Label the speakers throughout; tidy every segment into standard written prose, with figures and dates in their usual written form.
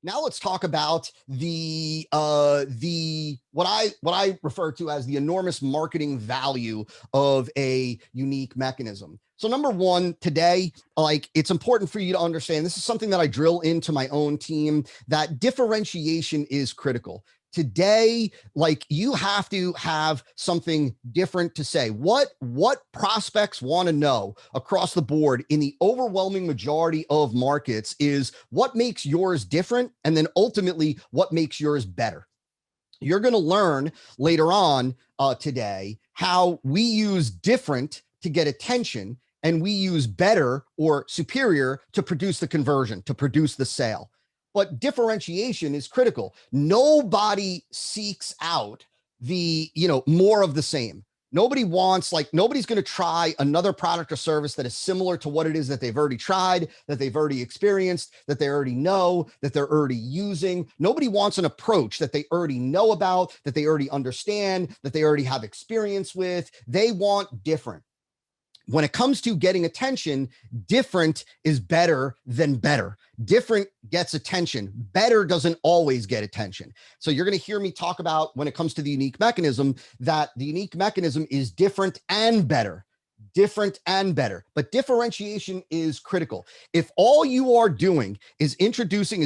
Speaker 1: Now let's talk about the what I refer to as the enormous marketing value of a unique mechanism. So number one, today, like it's important for you to understand, this is something that I drill into my own team, that differentiation is critical. Today, like you have to have something different to say. What prospects want to know across the board in the overwhelming majority of markets is what makes yours different, and then ultimately what makes yours better. You're going to learn later on today how we use different to get attention, and we use better or superior to produce the conversion, to produce the sale. But differentiation is critical. Nobody seeks out more of the same. Nobody wants, like, nobody's going to try another product or service that is similar to what it is that they've already tried, that they've already experienced, that they already know, that they're already using. Nobody wants an approach that they already know about, that they already understand, that they already have experience with. They want different. When it comes to getting attention, different is better than better. Different gets attention. Better doesn't always get attention. So you're going to hear me talk about, when it comes to the unique mechanism, that the unique mechanism is different and better. Different and better. But differentiation is critical. If all you are doing is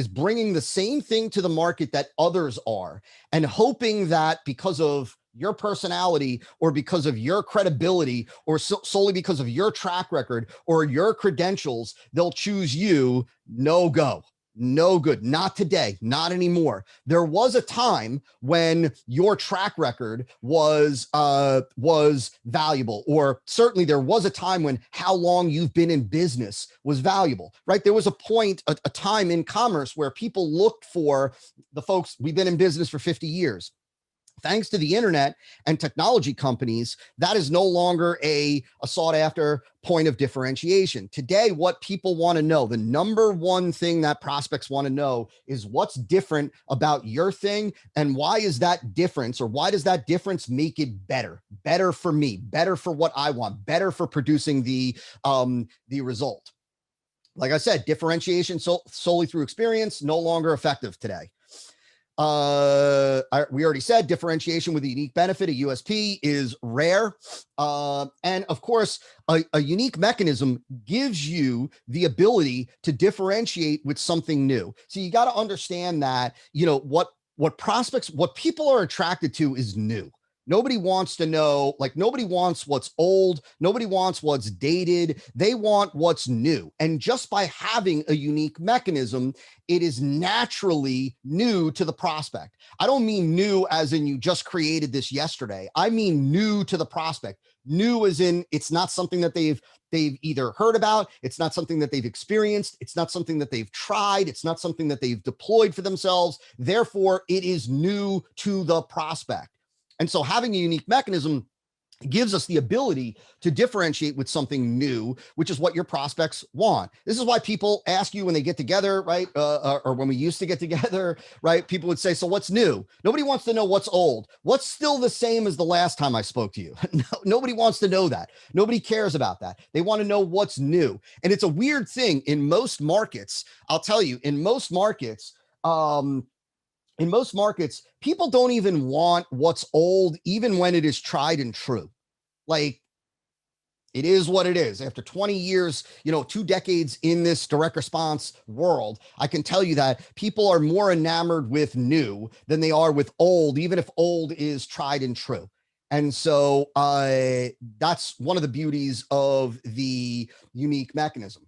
Speaker 1: bringing the same thing to the market that others are, and hoping that because of your personality or because of your credibility or solely because of your track record or your credentials, they'll choose you, no go. No good. Not today. Not anymore. There was a time when your track record was valuable, or certainly there was a time when how long you've been in business was valuable, right? There was a time in commerce where people looked for the folks, we've been in business for 50 years. Thanks to the internet and technology companies, that is no longer a sought after point of differentiation. Today, what people want to know, the number one thing that prospects want to know, is what's different about your thing, and why is that difference, or why does that difference make it better? Better for me, better for what I want, better for producing the result. Like I said, differentiation solely through experience, no longer effective today. We already said differentiation with a unique benefit, a USP, is rare. And of course, a unique mechanism gives you the ability to differentiate with something new. So you got to understand that, what people are attracted to is new. Nobody wants to know, like, nobody wants what's old. Nobody wants what's dated. They want what's new. And just by having a unique mechanism, it is naturally new to the prospect. I don't mean new as in you just created this yesterday. I mean new to the prospect. New as in it's not something that they've either heard about. It's not something that they've experienced. It's not something that they've tried. It's not something that they've deployed for themselves. Therefore, it is new to the prospect. And so having a unique mechanism gives us the ability to differentiate with something new, which is what your prospects want. This is why people ask you when they get together, right? Or when we used to get together, right? People would say, so what's new? Nobody wants to know what's old. What's still the same as the last time I spoke to you? Nobody wants to know that. Nobody cares about that. They want to know what's new. And it's a weird thing in most markets. I'll tell you, in most markets, people don't even want what's old, even when it is tried and true. Like, it is what it is. After 20 years, 2 decades in this direct response world, I can tell you that people are more enamored with new than they are with old, even if old is tried and true. And so that's one of the beauties of the unique mechanism.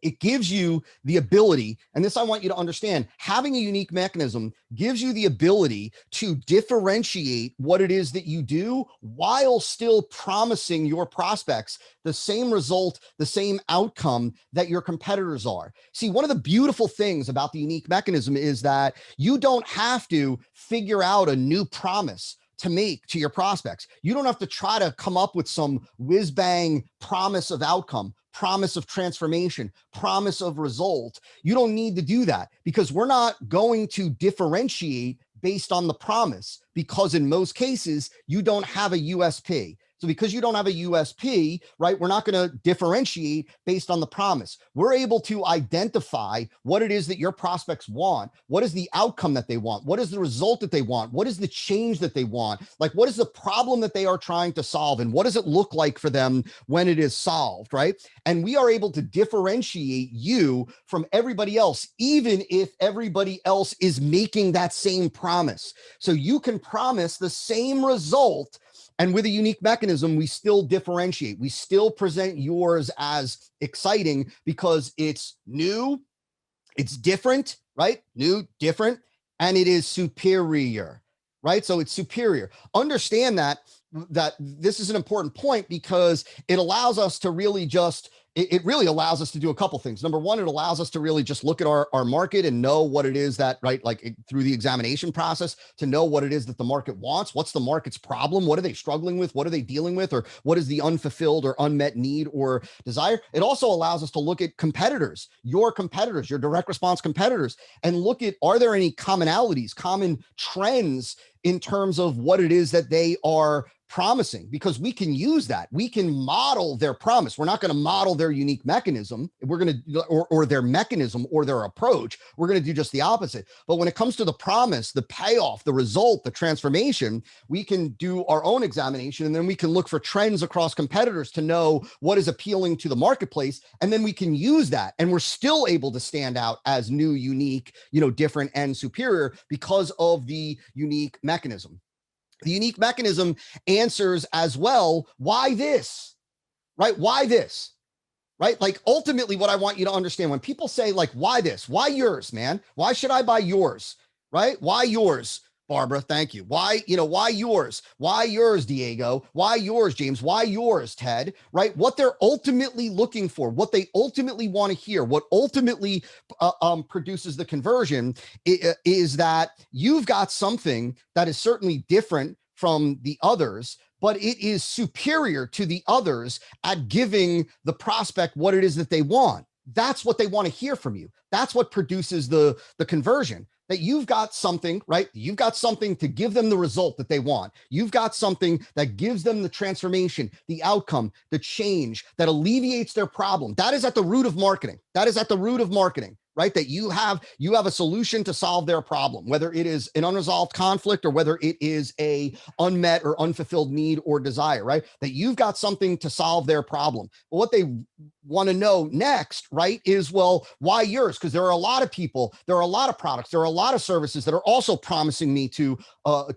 Speaker 1: It gives you the ability, and this I want you to understand, having a unique mechanism gives you the ability to differentiate what it is that you do while still promising your prospects the same result, the same outcome that your competitors are. See, one of the beautiful things about the unique mechanism is that you don't have to figure out a new promise to make to your prospects. You don't have to try to come up with some whiz-bang promise of outcome, promise of transformation, promise of result. You don't need to do that, because we're not going to differentiate based on the promise, because in most cases, you don't have a USP. So because you don't have a USP, right, we're not going to differentiate based on the promise. We're able to identify what it is that your prospects want. What is the outcome that they want? What is the result that they want? What is the change that they want? Like, what is the problem that they are trying to solve? And what does it look like for them when it is solved, right? And we are able to differentiate you from everybody else, even if everybody else is making that same promise. So you can promise the same result, and with a unique mechanism, we still differentiate. We still present yours as exciting because it's new, it's different, right? New, different, and it is superior, right? So it's superior. Understand that this is an important point because it allows us to really just it really allows us to do a couple things. Number one, it allows us to really just look at our market and know what it is that, right, like through the examination process, to know what it is that the market wants. What's the market's problem? What are they struggling with? What are they dealing with? Or what is the unfulfilled or unmet need or desire? It also allows us to look at competitors, your direct response competitors, and look at, are there any commonalities, common trends in terms of what it is that they are promising? Because we can use that. We can model their promise. We're not going to model their unique mechanism. We're going to, or their mechanism or their approach. We're going to do just the opposite. But when it comes to the promise, the payoff, the result, the transformation, we can do our own examination, and then we can look for trends across competitors to know what is appealing to the marketplace. And then we can use that. And we're still able to stand out as new, unique, different and superior because of the unique mechanism. The unique mechanism answers as well, why this, right? Why this, right? Like ultimately what I want you to understand when people say like, why this, why yours, man? Why should I buy yours, right? Why yours, Barbara? Thank you. Why yours? Why yours, Diego? Why yours, James? Why yours, Ted? Right? What they're ultimately looking for, what they ultimately want to hear, what ultimately produces the conversion is that you've got something that is certainly different from the others, but it is superior to the others at giving the prospect what it is that they want. That's what they want to hear from you. That's what produces the conversion. That you've got something, right? You've got something to give them the result that they want. You've got something that gives them the transformation, the outcome, the change that alleviates their problem. That is at the root of marketing. That is at the root of marketing, right? That you have a solution to solve their problem, whether it is an unresolved conflict or whether it is a unmet or unfulfilled need or desire, right? That you've got something to solve their problem. But what they want to know next, right, is, well, why yours? Because there are a lot of people, there are a lot of products, there are a lot of services that are also promising me to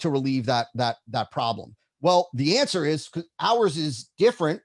Speaker 1: relieve that problem. Well, the answer is because ours is different,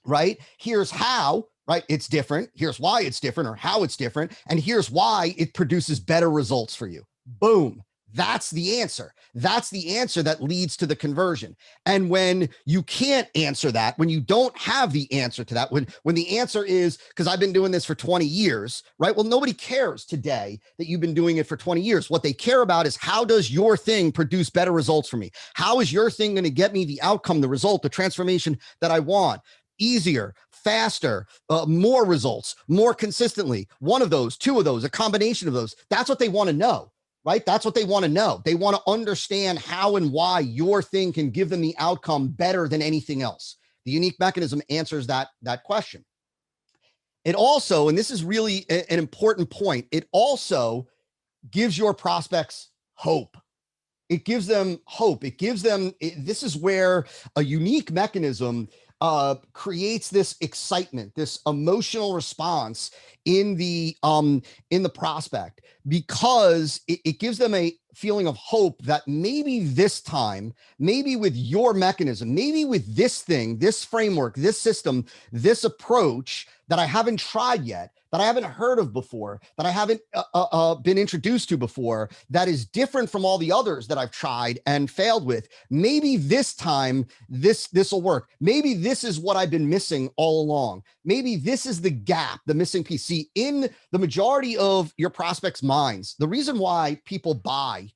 Speaker 1: right? Here's how. Right? It's different. Here's why it's different, or how it's different. And here's why it produces better results for you. Boom. That's the answer. That's the answer that leads to the conversion. And when you can't answer that, when you don't have the answer to that, when the answer is, because I've been doing this for 20 years, right? Well, nobody cares today that you've been doing it for 20 years. What they care about is, how does your thing produce better results for me? How is your thing going to get me the outcome, the result, the transformation that I want? Easier, faster, more results, more consistently. One of those, two of those, a combination of those. That's what they want to know, right? That's what they want to know. They want to understand how and why your thing can give them the outcome better than anything else. The unique mechanism answers that question. It also, and this is really an important point, it also gives your prospects hope. It gives them hope. It gives them, this is where a unique mechanism creates this excitement, this emotional response in the prospect, because it gives them a feeling of hope that maybe this time, maybe with your mechanism, maybe with this thing, this framework, this system, this approach that I haven't tried yet, that I haven't heard of before, that I haven't been introduced to before, that is different from all the others that I've tried and failed with. Maybe this time this will work. Maybe this is what I've been missing all along. Maybe this is the gap, the missing piece. See, in the majority of your prospects' minds, the reason why people buy,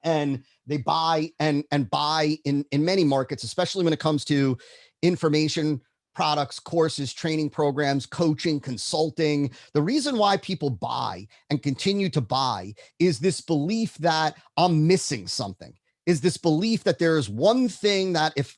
Speaker 1: and they buy and buy in many markets, especially when it comes to information, products, courses, training programs, coaching, consulting. The reason why people buy and continue to buy is this belief that I'm missing something. is this belief that there's one thing that if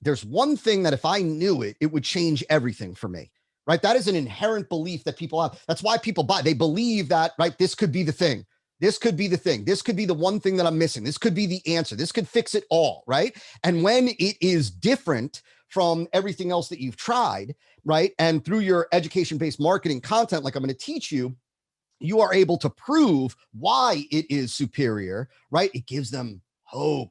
Speaker 1: I knew it, it would change everything for me, right? That is an inherent belief that people have. That's why people buy. They believe that, right? This could be the thing. This could be the thing. This could be the one thing that I'm missing. This could be the answer. This could fix it all, right? And when it is different from everything else that you've tried, right? And through your education-based marketing content, like I'm going to teach you, you are able to prove why it is superior, right? It gives them hope.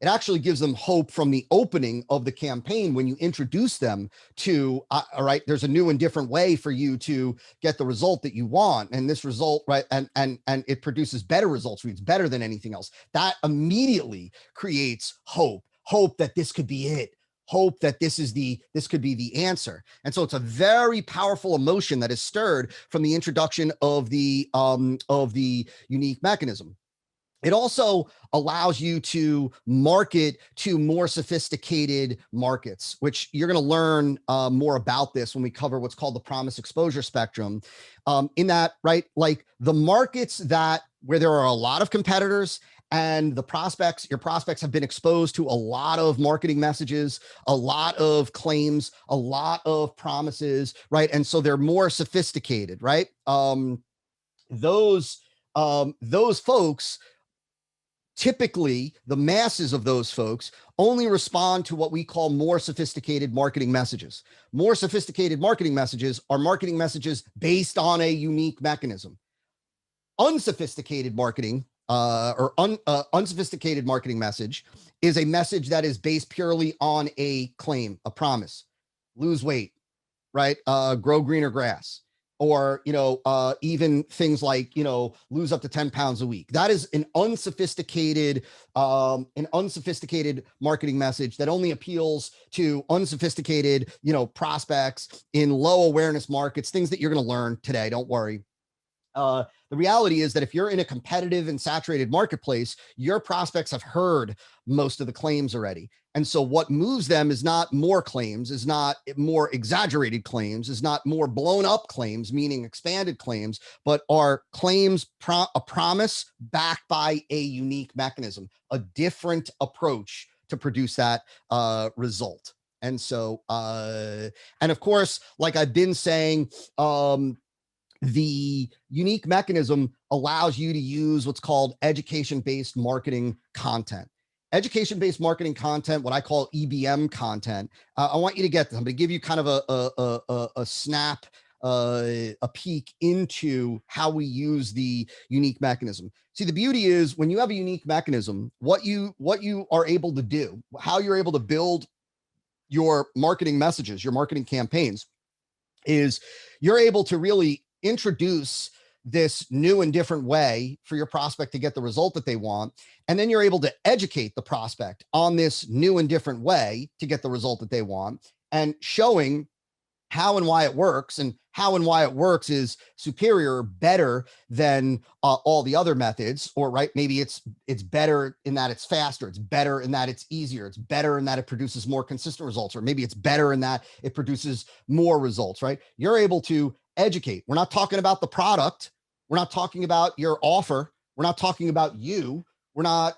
Speaker 1: It actually gives them hope from the opening of the campaign when you introduce them to, all right, there's a new and different way for you to get the result that you want. And this result, right, and it produces better results for you. It's better than anything else. That immediately creates hope that this could be it. Hope that this could be the answer. And so it's a very powerful emotion that is stirred from the introduction of the unique mechanism. It also allows you to market to more sophisticated markets, which you're going to learn more about this when we cover what's called the promise exposure spectrum. In that, right, like the markets where there are a lot of competitors and your prospects have been exposed to a lot of marketing messages, a lot of claims, a lot of promises, right? And so they're more sophisticated, right? Those folks, typically, the masses of those folks only respond to what we call more sophisticated marketing messages. More sophisticated marketing messages are marketing messages based on a unique mechanism. Unsophisticated marketing unsophisticated marketing message is a message that is based purely on a claim, a promise. Lose weight, right? Grow greener grass. Or, even things like, lose up to 10 pounds a week. That is an unsophisticated marketing message that only appeals to unsophisticated, prospects in low awareness markets, things that you're going to learn today. Don't worry. The reality is that if you're in a competitive and saturated marketplace, your prospects have heard most of the claims already. And so what moves them is not more claims, is not more exaggerated claims, is not more blown up claims, meaning expanded claims, but are claims, a promise backed by a unique mechanism, a different approach to produce that result. And so, and of course, like I've been saying, the unique mechanism allows you to use what's called education-based marketing content. Education-based marketing content, what I call EBM content. I want you to get this. I'm going to give you kind of a snap, a peek into how we use the unique mechanism. See, the beauty is when you have a unique mechanism, what you are able to do, how you're able to build your marketing messages, your marketing campaigns, is you're able to really introduce this new and different way for your prospect to get the result that they want. And then you're able to educate the prospect on this new and different way to get the result that they want, and showing how and why it works, and how and why it works is superior, better than all the other methods. Or right, maybe it's better in that it's faster, it's better in that it's easier, it's better in that it produces more consistent results, or maybe it's better in that it produces more results, right? You're able to educate. We're not talking about the product. We're not talking about your offer. We're not talking about you. We're not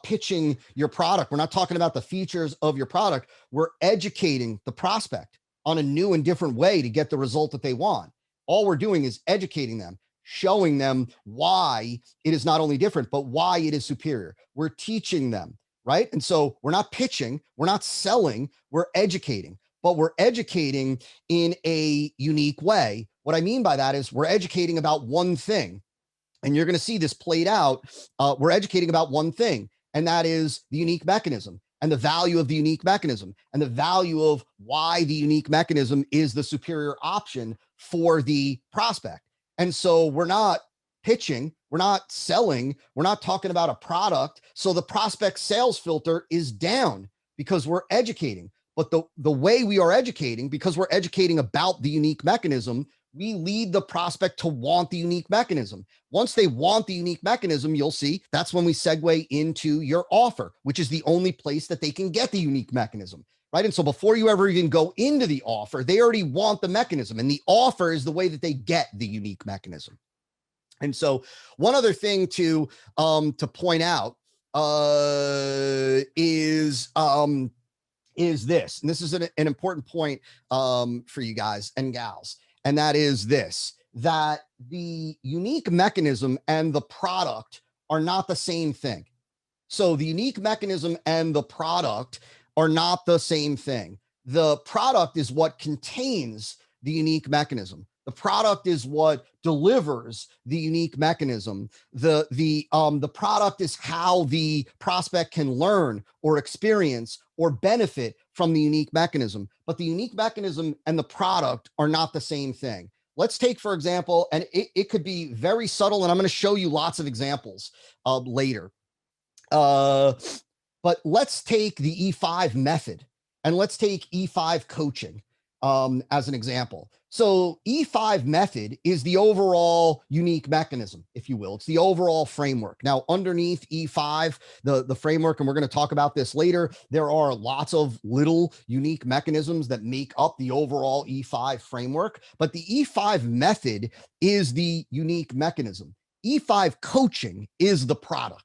Speaker 1: pitching your product. We're not talking about the features of your product. We're educating the prospect on a new and different way to get the result that they want. All we're doing is educating them, showing them why it is not only different, but why it is superior. We're teaching them, right? And so we're not pitching, we're not selling, we're educating. But we're educating in a unique way. What I mean by that is we're educating about one thing. And you're going to see this played out. We're educating about one thing, and that is the unique mechanism and the value of the unique mechanism and the value of why the unique mechanism is the superior option for the prospect. And so we're not pitching, we're not selling, we're not talking about a product. So the prospect sales filter is down because we're educating. But the way we are educating, because we're educating about the unique mechanism, we lead the prospect to want the unique mechanism. Once they want the unique mechanism, you'll see that's when we segue into your offer, which is the only place that they can get the unique mechanism, right? And so before you ever even go into the offer, they already want the mechanism, and the offer is the way that they get the unique mechanism. And so one other thing to point out, is this, and this is an important point for you guys and gals, and that is this, that the unique mechanism and the product are not the same thing. So the unique mechanism and the product are not the same thing. The product is what contains the unique mechanism. The product is what delivers the unique mechanism. The product is how the prospect can learn or experience or benefit from the unique mechanism. But the unique mechanism and the product are not the same thing. Let's take, for example, and it could be very subtle, and I'm going to show you lots of examples later. But let's take the E5 method and let's take E5 coaching as an example. So E5 method is the overall unique mechanism, if you will. It's the overall framework. Now, underneath E5, the framework, and we're going to talk about this later, there are lots of little unique mechanisms that make up the overall E5 framework. But the E5 method is the unique mechanism. E5 coaching is the product.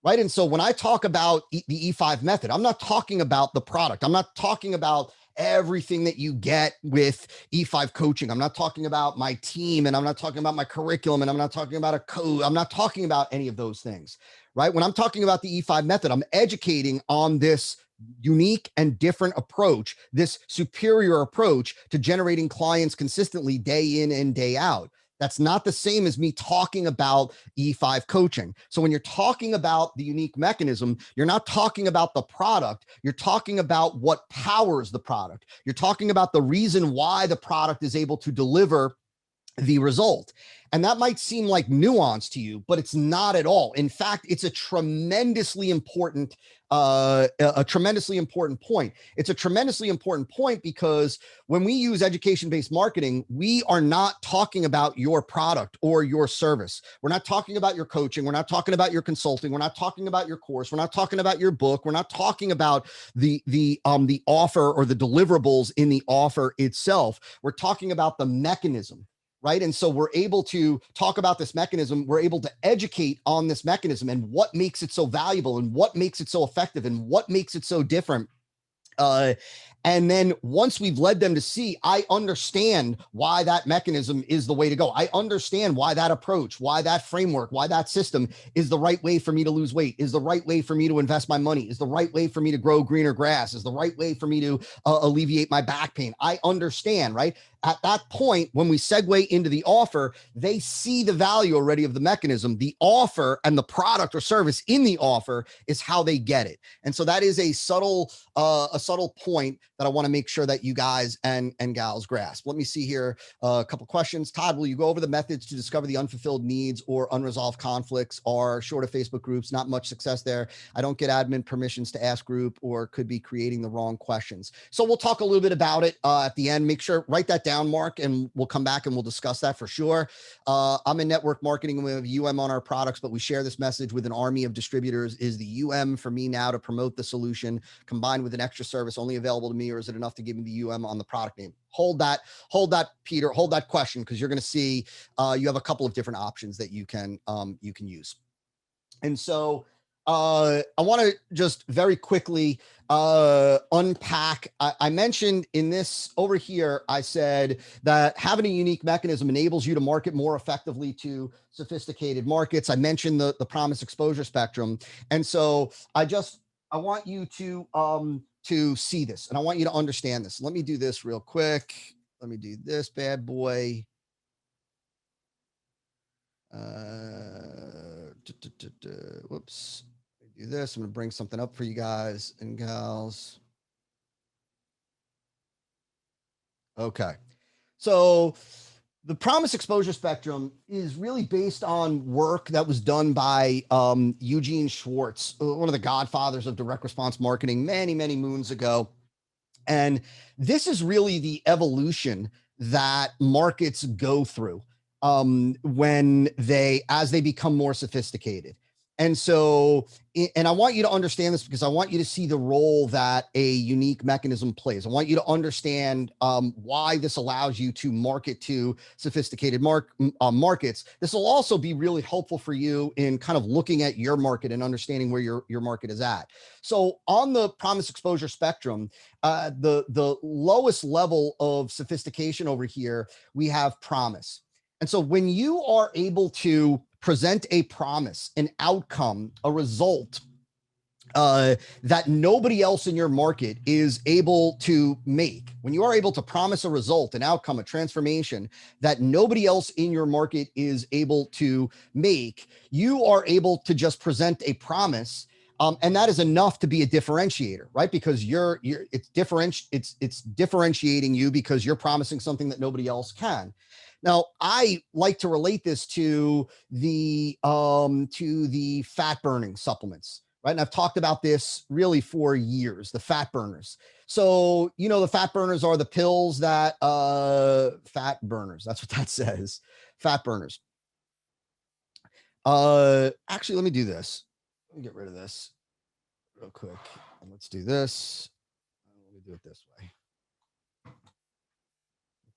Speaker 1: Right. And so when I talk about the E5 method, I'm not talking about the product. I'm not talking about everything that you get with E5 coaching. I'm not talking about my team, and I'm not talking about my curriculum, and I'm not talking about a code. I'm not talking about any of those things. Right. When I'm talking about the E5 method, I'm educating on this unique and different approach, this superior approach to generating clients consistently day in and day out. That's not the same as me talking about E5 coaching. So when you're talking about the unique mechanism, you're not talking about the product. You're talking about what powers the product. You're talking about the reason why the product is able to deliver the result. And that might seem like nuance to you, but it's not at all. In fact, it's a tremendously important point. It's a tremendously important point because when we use education-based marketing, we are not talking about your product or your service. We're not talking about your coaching. We're not talking about your consulting. We're not talking about your course. We're not talking about your book. We're not talking about the offer or the deliverables in the offer itself. We're talking about the mechanism. Right. And so we're able to talk about this mechanism. We're able to educate on this mechanism and what makes it so valuable and what makes it so effective and what makes it so different. And then once we've led them to see, I understand why that mechanism is the way to go. I understand why that approach, why that framework, why that system is the right way for me to lose weight, is the right way for me to invest my money, is the right way for me to grow greener grass, is the right way for me to alleviate my back pain. I understand, right? At that point, when we segue into the offer, they see the value already of the mechanism. The offer and the product or service in the offer is how they get it. And so that is a subtle point that I want to make sure that you guys and gals grasp. Let me see here a couple questions. Todd, will you go over the methods to discover the unfulfilled needs or unresolved conflicts? Are short of Facebook groups, not much success there. I don't get admin permissions to ask group or could be creating the wrong questions. So we'll talk a little bit about it at the end. Make sure, write that down, Mark, and we'll come back and we'll discuss that for sure. I'm in network marketing and we have UM on our products, but we share this message with an army of distributors. Is the UM for me now to promote the solution combined with an extra service only available to me, or is it enough to give me the UM on the product name? Hold that, Peter, hold that question, because you're going to see you have a couple of different options that you can use. And so I want to just very quickly unpack. I mentioned in this over here, I said that having a unique mechanism enables you to market more effectively to sophisticated markets. I mentioned the promise exposure spectrum. And so I want you to see this, and I want you to understand this. Let me do this real quick. Let me do this bad boy. Whoops. Do this. I'm going to bring something up for you guys and gals. Okay. So the promise exposure spectrum is really based on work that was done by Eugene Schwartz, one of the godfathers of direct response marketing many, many moons ago. And this is really the evolution that markets go through as they become more sophisticated. And so, and I want you to understand this because I want you to see the role that a unique mechanism plays. I want you to understand why this allows you to market to sophisticated markets. This will also be really helpful for you in kind of looking at your market and understanding where your market is at. So on the promise exposure spectrum, the lowest level of sophistication over here, we have promise. And so when you are able to present a promise, an outcome, a result that nobody else in your market is able to make, when you are able to promise a result, an outcome, a transformation that nobody else in your market is able to make, you are able to just present a promise. And that is enough to be a differentiator, right? Because it's differentiating you because you're promising something that nobody else can. Now, I like to relate this to the fat burning supplements, right? And I've talked about this really for years, the fat burners. So, the fat burners are the pills that fat burners, that's what that says. Fat burners. Actually, let me do this. Let me get rid of this real quick. And let's do this. Let me do it this way.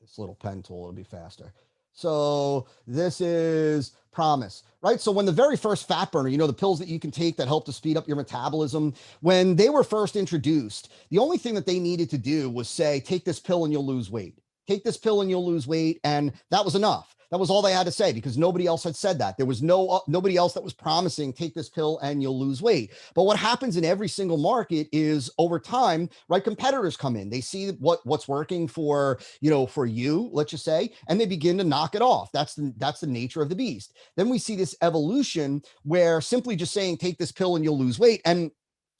Speaker 1: This little pen tool, it'll be faster. So this is promise, right? So when the very first fat burner, the pills that you can take that help to speed up your metabolism, when they were first introduced, the only thing that they needed to do was say, take this pill and you'll lose weight. Take this pill and you'll lose weight. And that was enough. That was all they had to say because nobody else had said that. There was nobody else that was promising, take this pill and you'll lose weight. But what happens in every single market is over time, right? Competitors come in, they see what's working for you, let's just say, and they begin to knock it off. That's the nature of the beast. Then we see this evolution where simply just saying, take this pill and you'll lose weight. And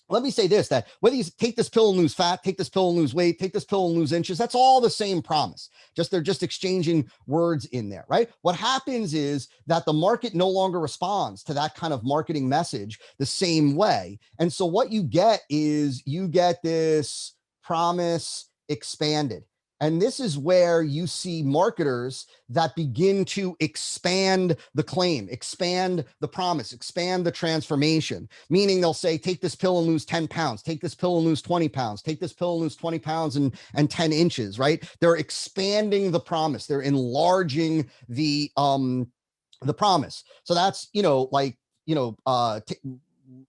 Speaker 1: let me say this, that whether you take this pill and lose fat, take this pill and lose weight, take this pill and lose inches, that's all the same promise. They're just exchanging words in there, right? What happens is that the market no longer responds to that kind of marketing message the same way. And so what you get is you get this promise expanded. And this is where you see marketers that begin to expand the claim, expand the promise, expand the transformation, meaning they'll say, take this pill and lose 10 pounds, take this pill and lose 20 pounds, take this pill and lose 20 pounds and 10 inches, right? They're expanding the promise. They're enlarging the promise. So that's,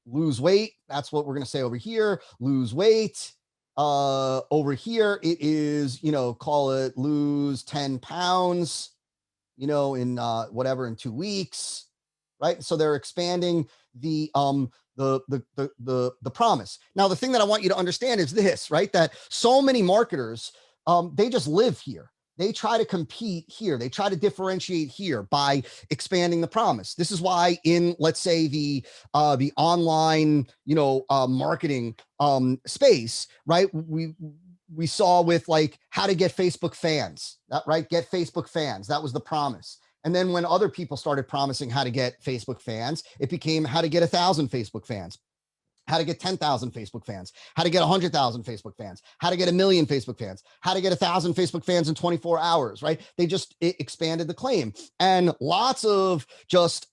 Speaker 1: lose weight. That's what we're going to say over here. Lose weight. Over here, it is, call it lose 10 pounds, in whatever, in 2 weeks, right? So they're expanding the promise. Now, the thing that I want you to understand is this, right? That so many marketers, they just live here. They try to compete here. They try to differentiate here by expanding the promise. This is why in, let's say, the online, marketing space, right? We saw with like how to get Facebook fans, right? Get Facebook fans. That was the promise. And then when other people started promising how to get Facebook fans, it became how to get 1,000 Facebook fans. How to get 10,000 Facebook fans, how to get 100,000 Facebook fans, how to get 1 million Facebook fans, how to get 1,000 Facebook fans in 24 hours, right? They just expanded the claim. And lots of just,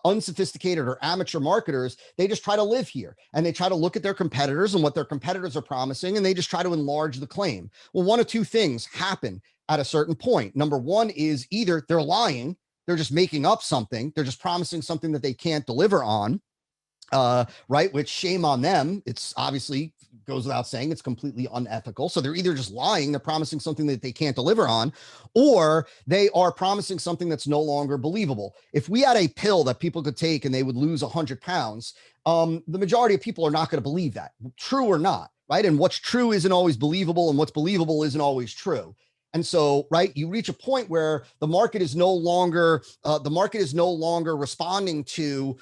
Speaker 1: unsophisticated or amateur marketers, they just try to live here and they try to look at their competitors and what their competitors are promising, and they just try to enlarge the claim. Well, one of two things happen at a certain point. Number one is either they're lying, they're just making up something, they're just promising something that they can't deliver on. Right? Which shame on them. It's obviously goes without saying it's completely unethical. So they're either just lying, they're promising something that they can't deliver on, or they are promising something that's no longer believable. If we had a pill that people could take and they would lose 100 pounds, the majority of people are not going to believe that, true or not, right? And what's true isn't always believable, and what's believable isn't always true. And so, right, you reach a point where the market is no longer responding to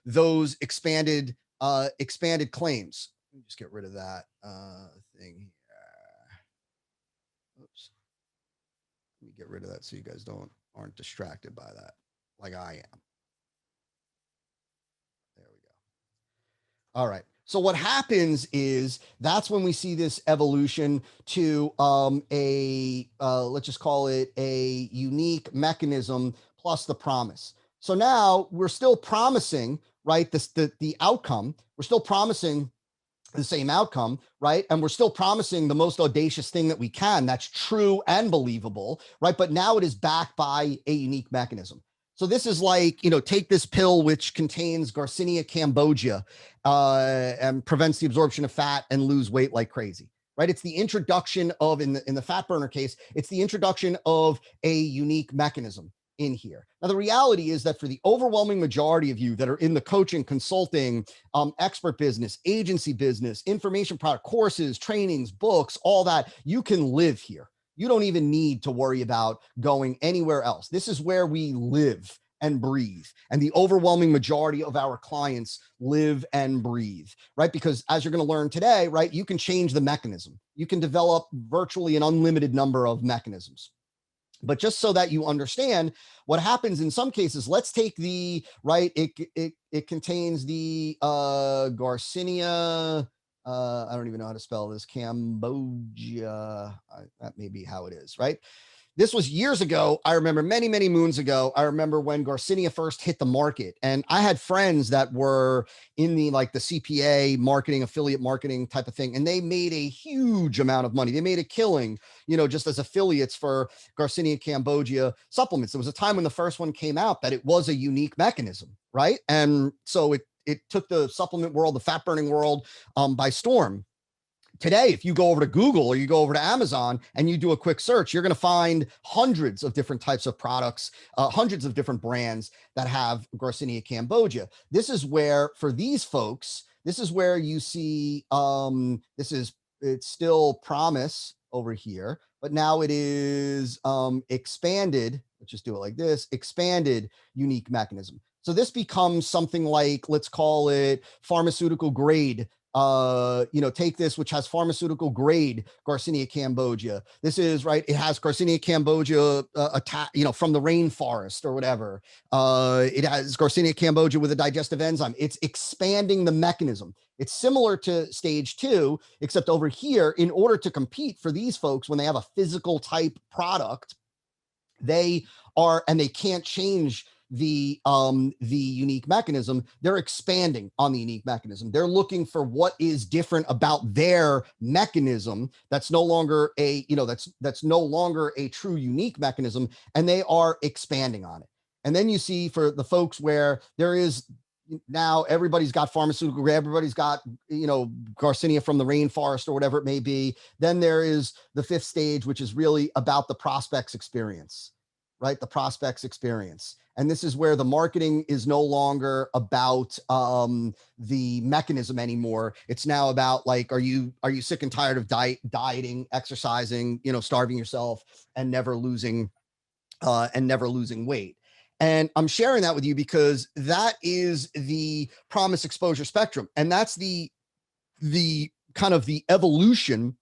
Speaker 1: those expanded claims. Let me just get rid of that thing here. Oops. Let me get rid of that so you guys aren't distracted by that like I am. There we go. All right. So what happens is that's when we see this evolution to let's just call it a unique mechanism plus the promise. So now we're still promising, right? The outcome. We're still promising the same outcome, right? And we're still promising the most audacious thing that we can. That's true and believable, right? But now it is backed by a unique mechanism. So this is like, take this pill which contains Garcinia cambogia and prevents the absorption of fat and lose weight like crazy, right? It's the introduction of, in the fat burner case, it's the introduction of a unique mechanism in here. Now, the reality is that for the overwhelming majority of you that are in the coaching, consulting, expert business, agency business, information product, courses, trainings, books, all that, you can live here. You don't even need to worry about going anywhere else. This is where we live and breathe. And the overwhelming majority of our clients live and breathe, right? Because as you're going to learn today, right, you can change the mechanism. You can develop virtually an unlimited number of mechanisms. But just so that you understand what happens in some cases, let's take the, right, it contains the Garcinia, I don't even know how to spell this, Cambogia, that may be how it is, right? This was years ago. I remember many, many moons ago. I remember when Garcinia first hit the market, and I had friends that were in the CPA marketing, affiliate marketing type of thing, and they made a huge amount of money. They made a killing, just as affiliates for Garcinia Cambogia supplements. There was a time when the first one came out that it was a unique mechanism, right? And so it took the supplement world, the fat burning world, by storm. Today, if you go over to Google or you go over to Amazon and you do a quick search, you're going to find hundreds of different types of products, hundreds of different brands that have Garcinia Cambogia. This is where, for these folks, this is where you see, it's still Promise over here, but now it is expanded. Let's just do it like this, expanded unique mechanism. So this becomes something like, let's call it pharmaceutical grade. Take this, which has pharmaceutical grade Garcinia Cambogia. This is, right, it has Garcinia Cambogia from the rainforest or whatever. It has Garcinia Cambogia with a digestive enzyme. It's expanding the mechanism. It's similar to stage 2, except over here, in order to compete for these folks, when they have a physical type product, they can't change the unique mechanism. They're expanding on the unique mechanism. They're looking for what is different about their mechanism that's no longer a that's no longer a true unique mechanism, and they are expanding on it. And then you see for the folks where there is now everybody's got pharmaceutical, everybody's got Garcinia from the rainforest or whatever it may be. Then there is the 5th stage, which is really about the prospect's experience, right? The prospect's experience. And this is where the marketing is no longer about the mechanism anymore. It's now about, like, are you sick and tired of dieting, exercising, starving yourself and never losing weight. And I'm sharing that with you because that is the promise exposure spectrum. And that's the kind of the evolution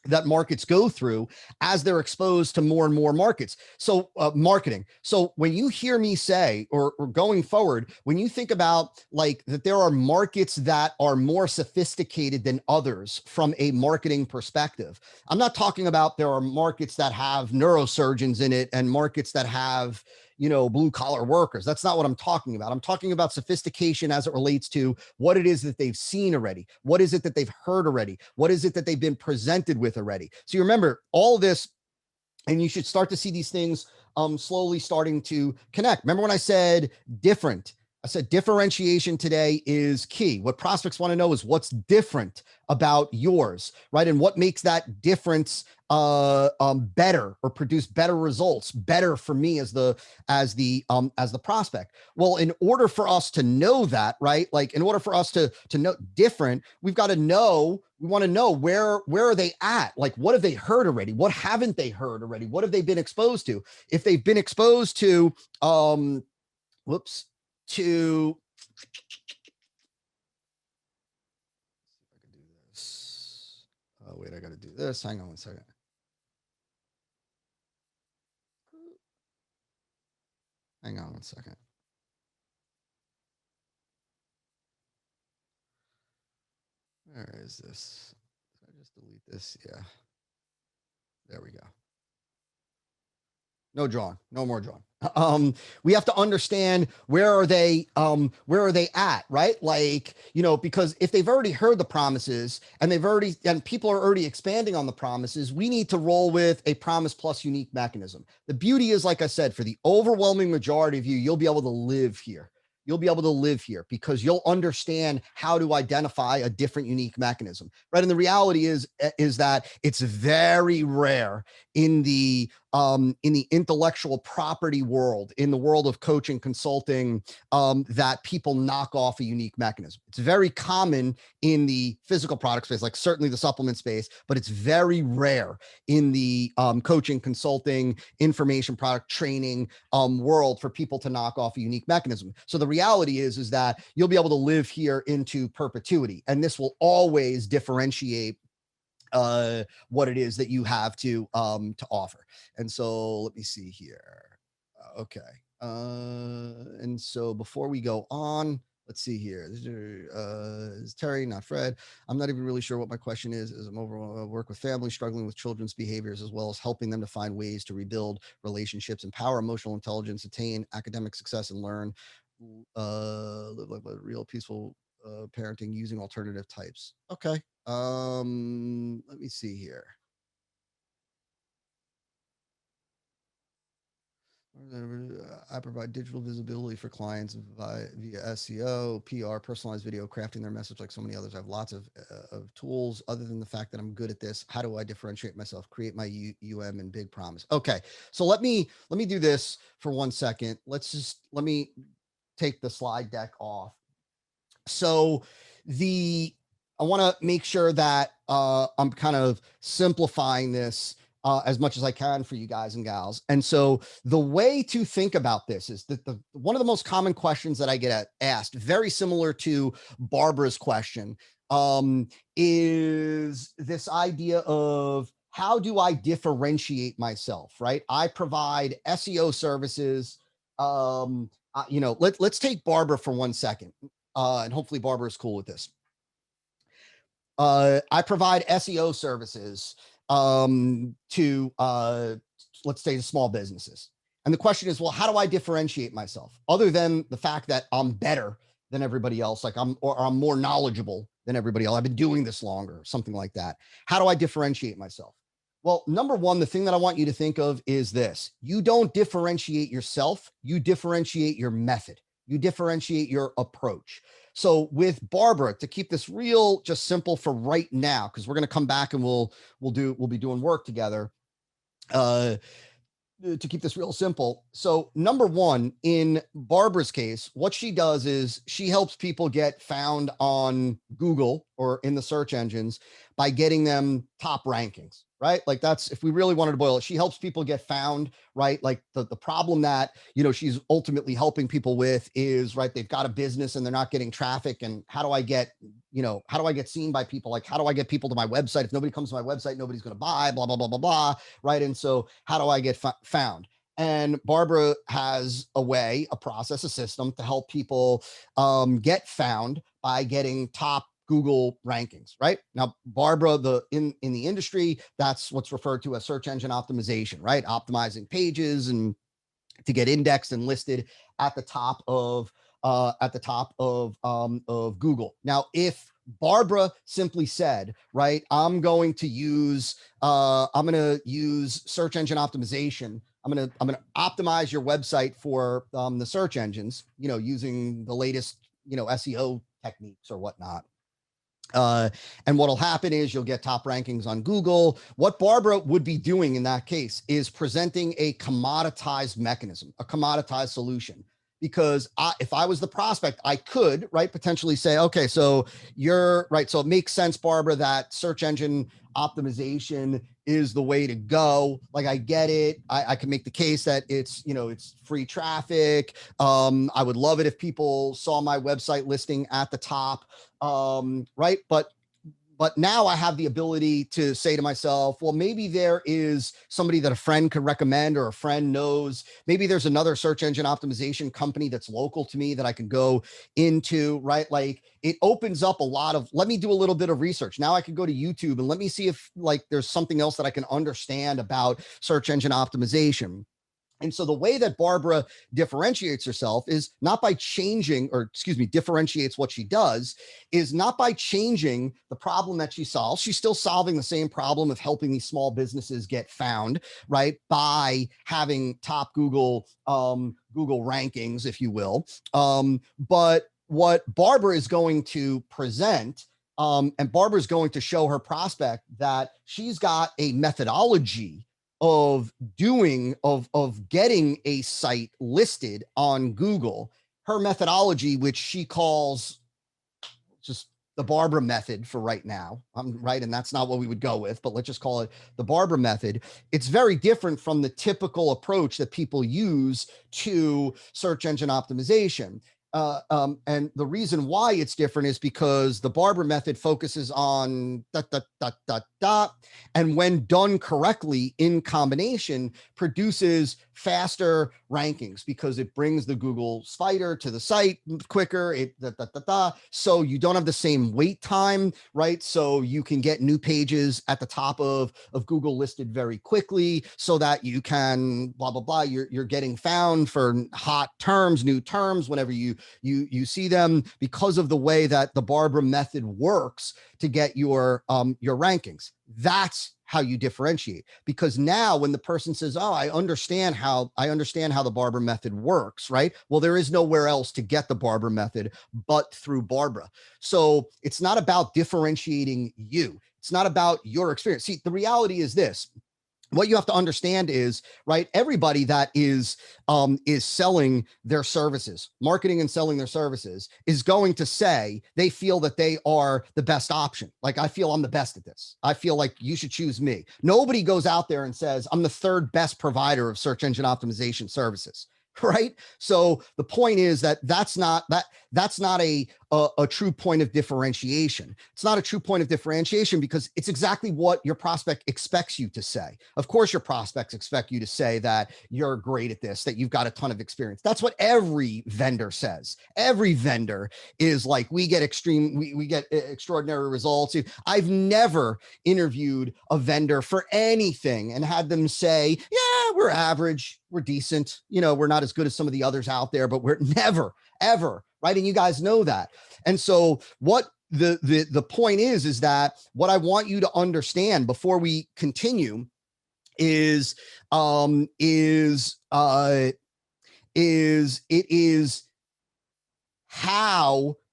Speaker 1: that markets go through as they're exposed to more and more markets. So marketing. So when you hear me say, or going forward, when you think about like that, there are markets that are more sophisticated than others from a marketing perspective. I'm not talking about there are markets that have neurosurgeons in it and markets that have, blue collar workers. That's not what I'm talking about. I'm talking about sophistication as it relates to what it is that they've seen already. What is it that they've heard already? What is it that they've been presented with already? So you remember all this, and you should start to see these things slowly starting to connect. Remember when I said different? I said differentiation today is key. What prospects want to know is what's different about yours, right? And what makes that difference better or produce better results, better for me as the prospect. Well, in order for us to know that, right? Like in order for us to know different, we've got to know. We want to know where are they at? Like, what have they heard already? What haven't they heard already? What have they been exposed to? If they've been exposed to, to I can do this. Oh, wait, I got to do this. Hang on one second. Hang on one second. Where is this? Did I just delete this? Yeah. There we go. No drawing. No more drawing. We have to understand where are they at, right? Like, because if they've already heard the promises and people are already expanding on the promises, we need to roll with a promise plus unique mechanism. The beauty is, like I said, for the overwhelming majority of you, you'll be able to live here. You'll be able to live here because you'll understand how to identify a different unique mechanism, right? And the reality is that it's very rare in the intellectual property world, in the world of coaching, consulting, that people knock off a unique mechanism. It's very common in the physical product space, like certainly the supplement space, but it's very rare in the coaching, consulting, information product training world for people to knock off a unique mechanism. So the reality is that you'll be able to live here into perpetuity, and this will always differentiate what it is that you have to offer. And so let me see here. Okay. And so before we go on, let's see here. Is Terry, not Fred. I'm not even really sure what my question is. As I'm over work with families struggling with children's behaviors, as well as helping them to find ways to rebuild relationships, empower emotional intelligence, attain academic success, and learn live like a real peaceful parenting using alternative types. Okay. Let me see here. I provide digital visibility for clients via SEO, PR, personalized video, crafting their message like so many others. I have lots of tools. Other than the fact that I'm good at this, how do I differentiate myself? Create my and big promise. Okay, so let me do this for 1 second. Let me take the slide deck off. So I want to make sure that I'm kind of simplifying this as much as I can for you guys and gals. And so the way to think about this is that one of the most common questions that I get asked, very similar to Barbara's question, is this idea of how do I differentiate myself, right? I provide SEO services. Let's take Barbara for 1 second. And hopefully Barbara is cool with this. I provide SEO services to let's say the small businesses. And the question is, well, how do I differentiate myself other than the fact that I'm better than everybody else, like I'm more knowledgeable than everybody else. I've been doing this longer, something like that. How do I differentiate myself? Well, number one, the thing that I want you to think of is this. You don't differentiate yourself, you differentiate your method. You differentiate your approach. So with Barbara, to keep this real, just simple for right now, because we're going to come back and we'll be doing work together. To keep this real simple. So number one, in Barbara's case, what she does is she helps people get found on Google or in the search engines by getting them top rankings, right? Like that's, if we really wanted to boil it, she helps people get found, right? Like the problem that, she's ultimately helping people with is, right, they've got a business and they're not getting traffic. And how do I get seen by people? Like, how do I get people to my website? If nobody comes to my website, nobody's going to buy, blah, blah, blah, blah, blah. Right. And so how do I get found? And Barbara has a process, a system to help people get found by getting top Google rankings, right? Now, Barbara, in the industry, that's what's referred to as search engine optimization, right? Optimizing pages and to get indexed and listed at the top of Google. Now, if Barbara simply said, right, I'm going to use search engine optimization. I'm going to optimize your website for the search engines, using the latest, SEO techniques or whatnot. And what'll happen is you'll get top rankings on Google. What Barbara would be doing in that case is presenting a commoditized mechanism, a commoditized solution. Because if I was the prospect, I could, right, potentially say, okay, so you're right. So it makes sense, Barbara, that search engine optimization is the way to go. Like, I get it. I can make the case that it's free traffic. I would love it if people saw my website listing at the top. Right. But now I have the ability to say to myself, well, maybe there is somebody that a friend could recommend or a friend knows. Maybe there's another search engine optimization company that's local to me that I can go into, right? Like, it opens up a lot of, let me do a little bit of research. Now I could go to YouTube and let me see if, like, there's something else that I can understand about search engine optimization. And so the way that Barbara differentiates herself is not by changing, or excuse me, differentiates what she does, is not by changing the problem that she solves. She's still solving the same problem of helping these small businesses get found, right? By having top Google rankings, if you will. But what Barbara is going to present, and Barbara is going to show her prospect that she's got a methodology of getting a site listed on Google. Her methodology, which she calls just the Barbara method for right now, right? And that's not what we would go with, but let's just call it the Barbara method. It's very different from the typical approach that people use to search engine optimization. And the reason why it's different is because the Barbara method focuses on ... and when done correctly in combination, produces faster rankings because it brings the Google spider to the site quicker. So you don't have the same wait time, right? So you can get new pages at the top of Google listed very quickly, so that you can blah blah blah. You're getting found for hot terms, new terms whenever you see them, because of the way that the Barbara method works to get your rankings. That's how you differentiate, because now when the person says, oh, I understand how the Barbara method works, right? Well, there is nowhere else to get the Barbara method but through Barbara. So it's not about differentiating you. It's not about your experience. See, the reality is this. What you have to understand is, right, everybody that is selling their services, marketing and selling their services, is going to say they feel that they are the best option. Like, I feel I'm the best at this. I feel like you should choose me. Nobody goes out there and says, I'm the third best provider of search engine optimization services. Right. So the point is that that's not a true point of differentiation. It's not a true point of differentiation because it's exactly what your prospect expects you to say. Of course, your prospects expect you to say that you're great at this, that you've got a ton of experience. That's what every vendor says. Every vendor is like, we get extraordinary results. I've never interviewed a vendor for anything and had them say, yeah, we're average, we're decent, we're not as good as some of the others out there, but we're never, ever, right? And you guys know that. And so what the point is that what I want you to understand before we continue is how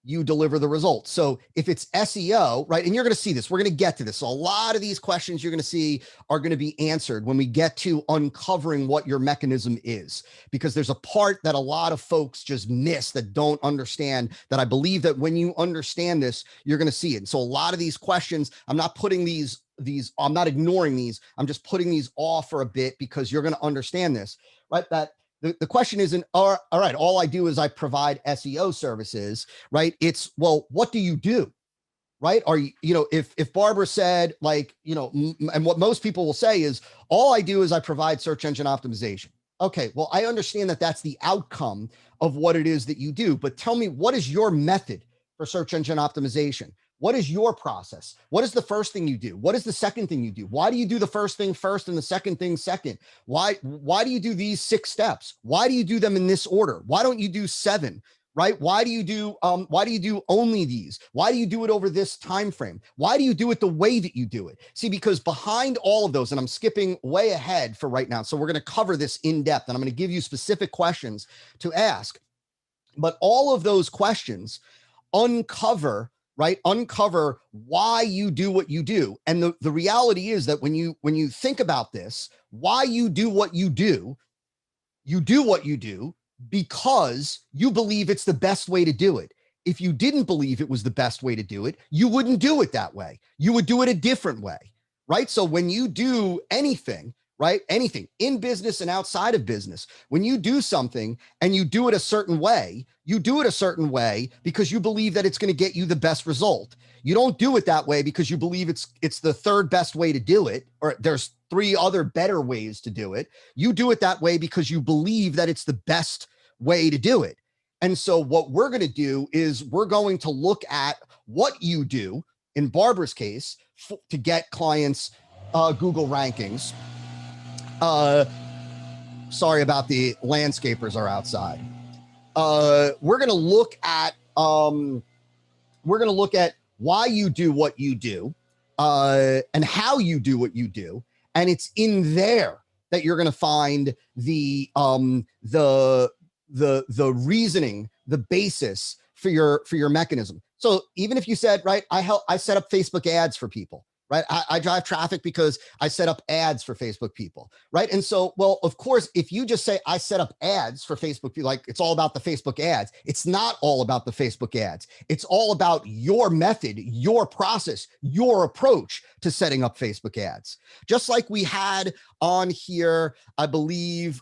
Speaker 1: you deliver the results. So if it's SEO, right, and you're going to see this, we're going to get to this. So a lot of these questions you're going to see are going to be answered when we get to uncovering what your mechanism is, because there's a part that a lot of folks just miss, that don't understand, that I believe that when you understand this, you're going to see it. And so a lot of these questions, I'm not putting these, I'm not ignoring these. I'm just putting these off for a bit because you're going to understand this, right? That the question isn't, all right, all I do is I provide SEO services, right? It's, well, what do you do? Right? Are you, if Barbara said, like, and what most people will say is, all I do is I provide search engine optimization. Okay, well, I understand that that's the outcome of what it is that you do, but tell me, what is your method for search engine optimization? What is your process? What is the first thing you do? What is the second thing you do? Why do you do the first thing first and the second thing second? Why do you do these 6 steps? Why do you do them in this order? Why don't you do 7? Right? Why do you do only these? Why do you do it over this time frame? Why do you do it the way that you do it? See, because behind all of those, and I'm skipping way ahead for right now, so we're going to cover this in depth, and I'm going to give you specific questions to ask. But all of those questions uncover why you do what you do. And the reality is that when you think about this, why you do what you do what you do because you believe it's the best way to do it. If you didn't believe it was the best way to do it, you wouldn't do it that way. You would do it a different way, right? So when you do anything, right? Anything in business and outside of business, when you do something and you do it a certain way, you do it a certain way because you believe that it's going to get you the best result. You don't do it that way because you believe it's the third best way to do it, or there's 3 other better ways to do it. You do it that way because you believe that it's the best way to do it. And so what we're going to do is we're going to look at what you do in Barbara's case to get clients Google rankings. Sorry about the landscapers are outside. We're going to look at why you do what you do, and how you do what you do, and it's in there that you're going to find the reasoning, the basis for your mechanism. So even if you said, right, I set up Facebook ads for people. Right. I drive traffic because I set up ads for Facebook people. Right. And so, well, of course, if you just say I set up ads for Facebook people, like it's all about the Facebook ads, it's not all about the Facebook ads. It's all about your method, your process, your approach to setting up Facebook ads. Just like we had on here, I believe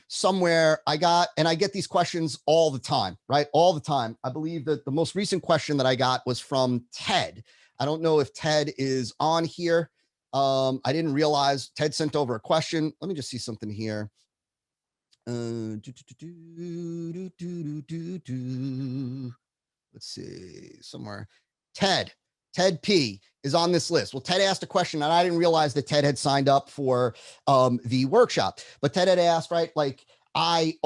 Speaker 1: somewhere I get these questions all the time, right? All the time. I believe that the most recent question that I got was from Ted. I don't know if Ted is on here. I didn't realize Ted sent over a question. Let me just see something here. Let's see somewhere. Ted P is on this list. Well, Ted asked a question and I didn't realize that Ted had signed up for the workshop, but Ted had asked, right? Like, he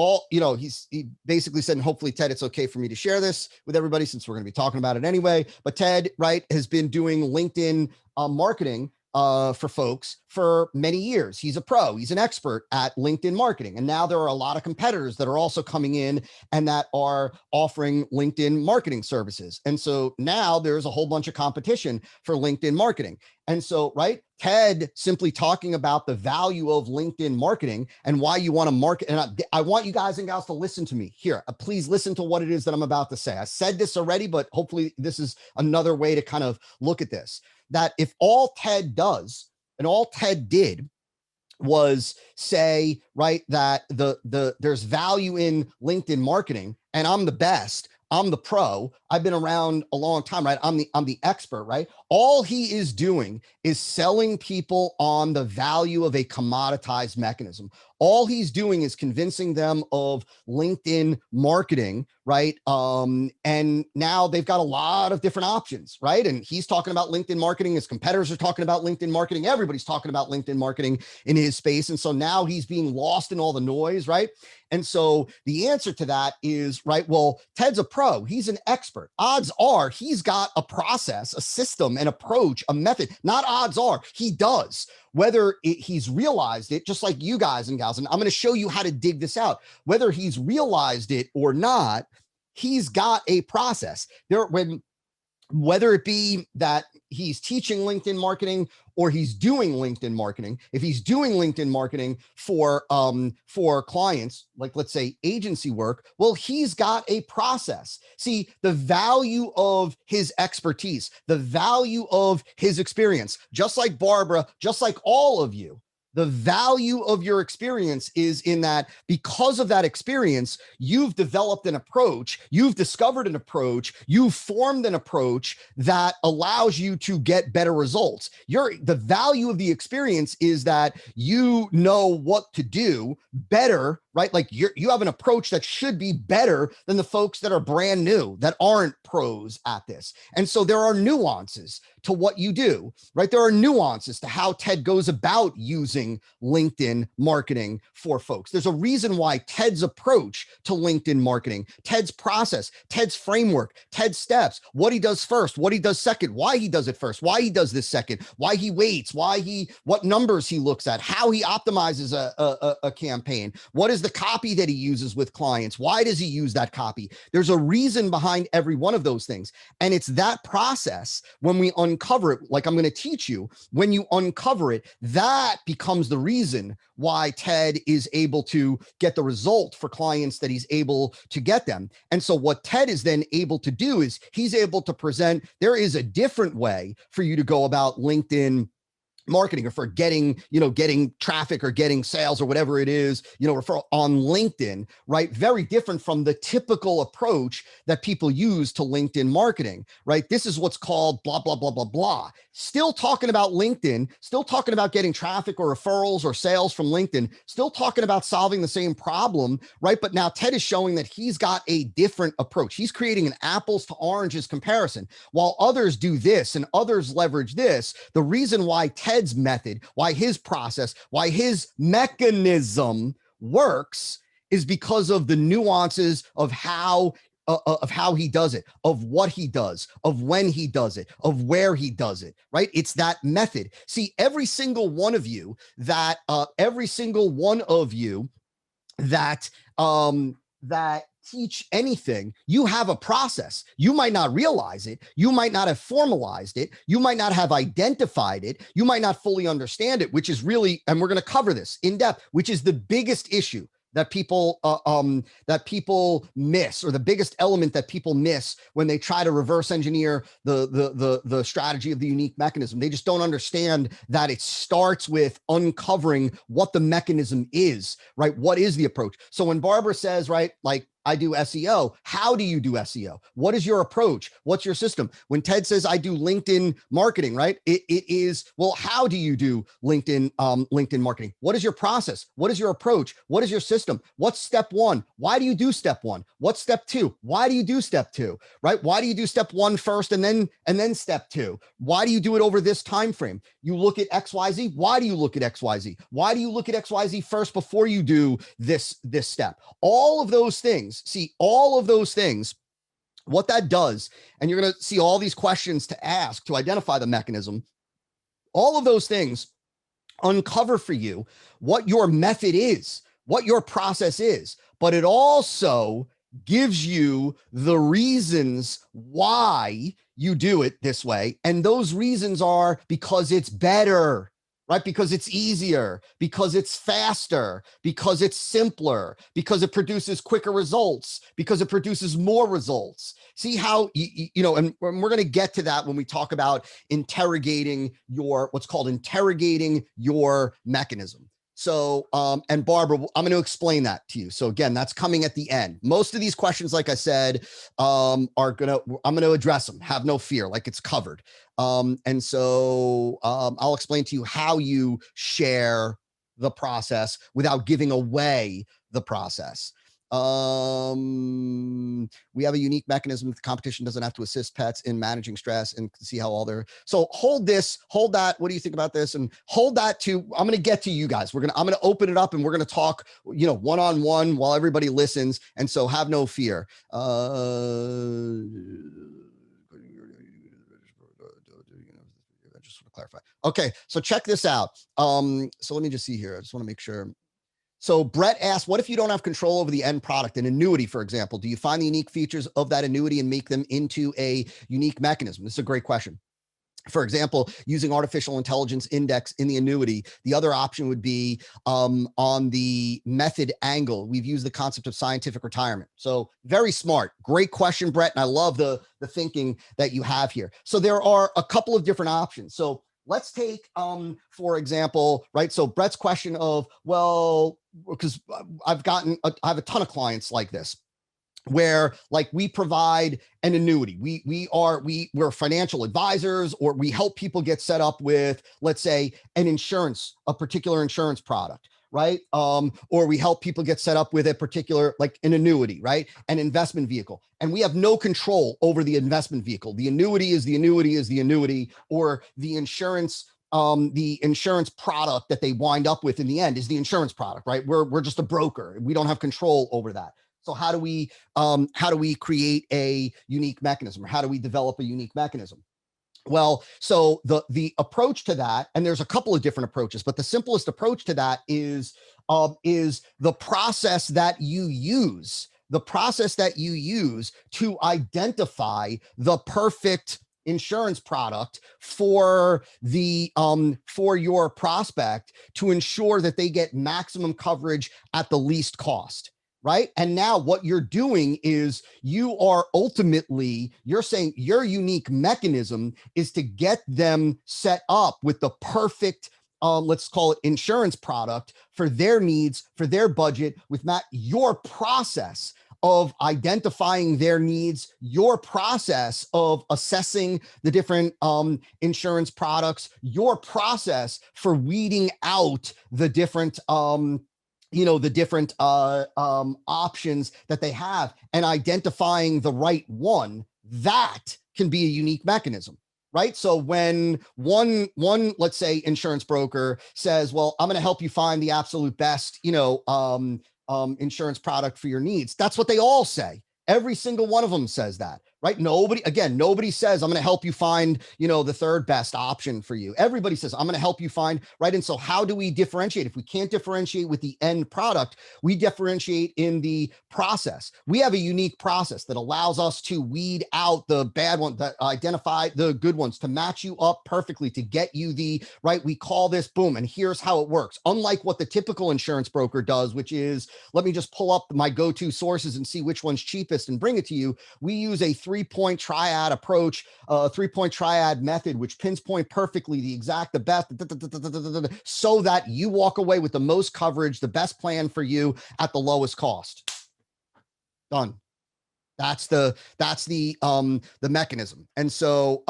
Speaker 1: basically said, and hopefully Ted, it's okay for me to share this with everybody since we're going to be talking about it anyway. But Ted, right, has been doing LinkedIn marketing for folks for many years. He's a pro, he's an expert at LinkedIn marketing. And now there are a lot of competitors that are also coming in and that are offering LinkedIn marketing services. And so now there's a whole bunch of competition for LinkedIn marketing. And so, right, Ted simply talking about the value of LinkedIn marketing and why you want to market. And I want you guys and gals to listen to me here. Please listen to what it is that I'm about to say. I said this already, but hopefully this is another way to kind of look at this. That if all Ted does and all Ted did was say, right, that there's value in LinkedIn marketing and I'm the best, I'm the pro, I've been around a long time, right? I'm the expert, right? All he is doing is selling people on the value of a commoditized mechanism. All he's doing is convincing them of LinkedIn marketing, right? And now they've got a lot of different options, right? And he's talking about LinkedIn marketing. His competitors are talking about LinkedIn marketing. Everybody's talking about LinkedIn marketing in his space. And so now he's being lost in all the noise, right? And so the answer to that is, right, well, Ted's a pro. He's an expert. Odds are he's got a process, a system, an approach, a method. Not odds are, he does. Whether he's realized it, just like you guys and gals, and I'm going to show you how to dig this out. Whether he's realized it or not, he's got a process. Whether it be that he's teaching LinkedIn marketing or he's doing LinkedIn marketing, if he's doing LinkedIn marketing for clients, like let's say agency work, well, he's got a process. See, the value of his expertise, the value of his experience, just like Barbara, just like all of you, the value of your experience is in that because of that experience, you've developed an approach, you've discovered an approach, you've formed an approach that allows you to get better results. The value of the experience is that you know what to do better, right? Like you have an approach that should be better than the folks that are brand new, that aren't pros at this. And so there are nuances to what you do, right? There are nuances to how Ted goes about using LinkedIn marketing for folks. There's a reason why Ted's approach to LinkedIn marketing, Ted's process, Ted's framework, Ted's steps, what he does first, what he does second, why he does it first, why he does this second, why he waits, what numbers he looks at, how he optimizes a campaign, what is the copy that he uses with clients, why does he use that copy? There's a reason behind every one of those things. And it's that process when we uncover it, like I'm going to teach you, when you uncover it, that becomes the reason why Ted is able to get the result for clients that he's able to get them. And so what Ted is then able to do is he's able to present, there is a different way for you to go about LinkedIn marketing or for getting traffic or getting sales or whatever it is, referral on LinkedIn, right? Very different from the typical approach that people use to LinkedIn marketing, right? This is what's called blah, blah, blah, blah, blah. Still talking about LinkedIn, still talking about getting traffic or referrals or sales from LinkedIn, still talking about solving the same problem, right? But now Ted is showing that he's got a different approach. He's creating an apples to oranges comparison. While others do this and others leverage this, the reason why Ted's method, why his process, why his mechanism works is because of the nuances of how he does it, of what he does, of when he does it, of where he does it, right? It's that method. See, every single one of you that that teach anything, you have a process. You might not realize it. You might not have formalized it. You might not have identified it. You might not fully understand it, which is really, and we're going to cover this in depth, which is the biggest issue that people miss, or the biggest element that people miss when they try to reverse engineer the strategy of the unique mechanism. They just don't understand that it starts with uncovering what the mechanism is, right? What is the approach? So when Barbara says, right, like, I do SEO. How do you do SEO? What is your approach? What's your system? When Ted says I do LinkedIn marketing, right? It is, well, how do you do LinkedIn marketing? What is your process? What is your approach? What is your system? What's step one? Why do you do step one? What's step two? Why do you do step two? Right? Why do you do step one first and then step two? Why do you do it over this time frame? You look at XYZ. Why do you look at XYZ? Why do you look at XYZ first before you do this step? All of those things. See, all of those things, what that does, and you're going to see all these questions to ask to identify the mechanism. All of those things uncover for you what your method is, what your process is, but it also gives you the reasons why you do it this way. And those reasons are because it's better, right? Because it's easier, because it's faster, because it's simpler, because it produces quicker results, because it produces more results. See how, and we're going to get to that when we talk about interrogating what's called interrogating your mechanism. So, and Barbara, I'm going to explain that to you. So again, that's coming at the end. Most of these questions, like I said, I'm going to address them. Have no fear, like it's covered. And so I'll explain to you how you share the process without giving away the process. We have a unique mechanism that the competition doesn't have to assist pets in managing stress, and see how all their, so hold that. What do you think about this? And hold that to, I'm going to get to you guys. I'm going to open it up and we're going to talk, one-on-one while everybody listens. And so have no fear. I just want to clarify. Okay. So check this out. So let me just see here. I just want to make sure. So Brett asked, what if you don't have control over the end product, an annuity, for example? Do you find the unique features of that annuity and make them into a unique mechanism? This is a great question. For example, using artificial intelligence index in the annuity. The other option would be on the method angle. We've used the concept of scientific retirement. So very smart. Great question, Brett. And I love the thinking that you have here. So there are a couple of different options. So let's take, for example, right? So Brett's question of, well, because I have a ton of clients like this, where like we provide an annuity. We're financial advisors, or we help people get set up with, let's say, a particular insurance product, right? Or we help people get set up with a particular, like an annuity, right? An investment vehicle. And we have no control over the investment vehicle. The annuity is the annuity, or the insurance product that they wind up with in the end is the insurance product, right? We're just a broker. We don't have control over that. So how do we create a unique mechanism, or how do we develop a unique mechanism? Well, so the approach to that, and there's a couple of different approaches, but the simplest approach to that is the process that you use. The process that you use to identify the perfect insurance product for your prospect, to ensure that they get maximum coverage at the least cost. Right. And now what you're doing is you're saying your unique mechanism is to get them set up with the perfect, let's call it insurance product for their needs, for their budget, with your process of identifying their needs, your process of assessing the different insurance products, your process for weeding out the different options that they have, and identifying the right one. That can be a unique mechanism, right? So when one, let's say insurance broker says, well, I'm going to help you find the absolute best, insurance product for your needs. That's what they all say. Every single one of them says that, right? Nobody says, I'm going to help you find, the third best option for you. Everybody says, I'm going to help you find, right? And so how do we differentiate? If we can't differentiate with the end product, we differentiate in the process. We have a unique process that allows us to weed out the bad ones, that identify the good ones, to match you up perfectly, to get you the right. We call this boom, and here's how it works. Unlike what the typical insurance broker does, which is, let me just pull up my go-to sources and see which one's cheapest and bring it to you. We use a 3-point triad approach, a 3-point triad method, which pinpoint perfectly the best, so that you walk away with the most coverage, the best plan for you at the lowest cost. Done. That's the mechanism. And so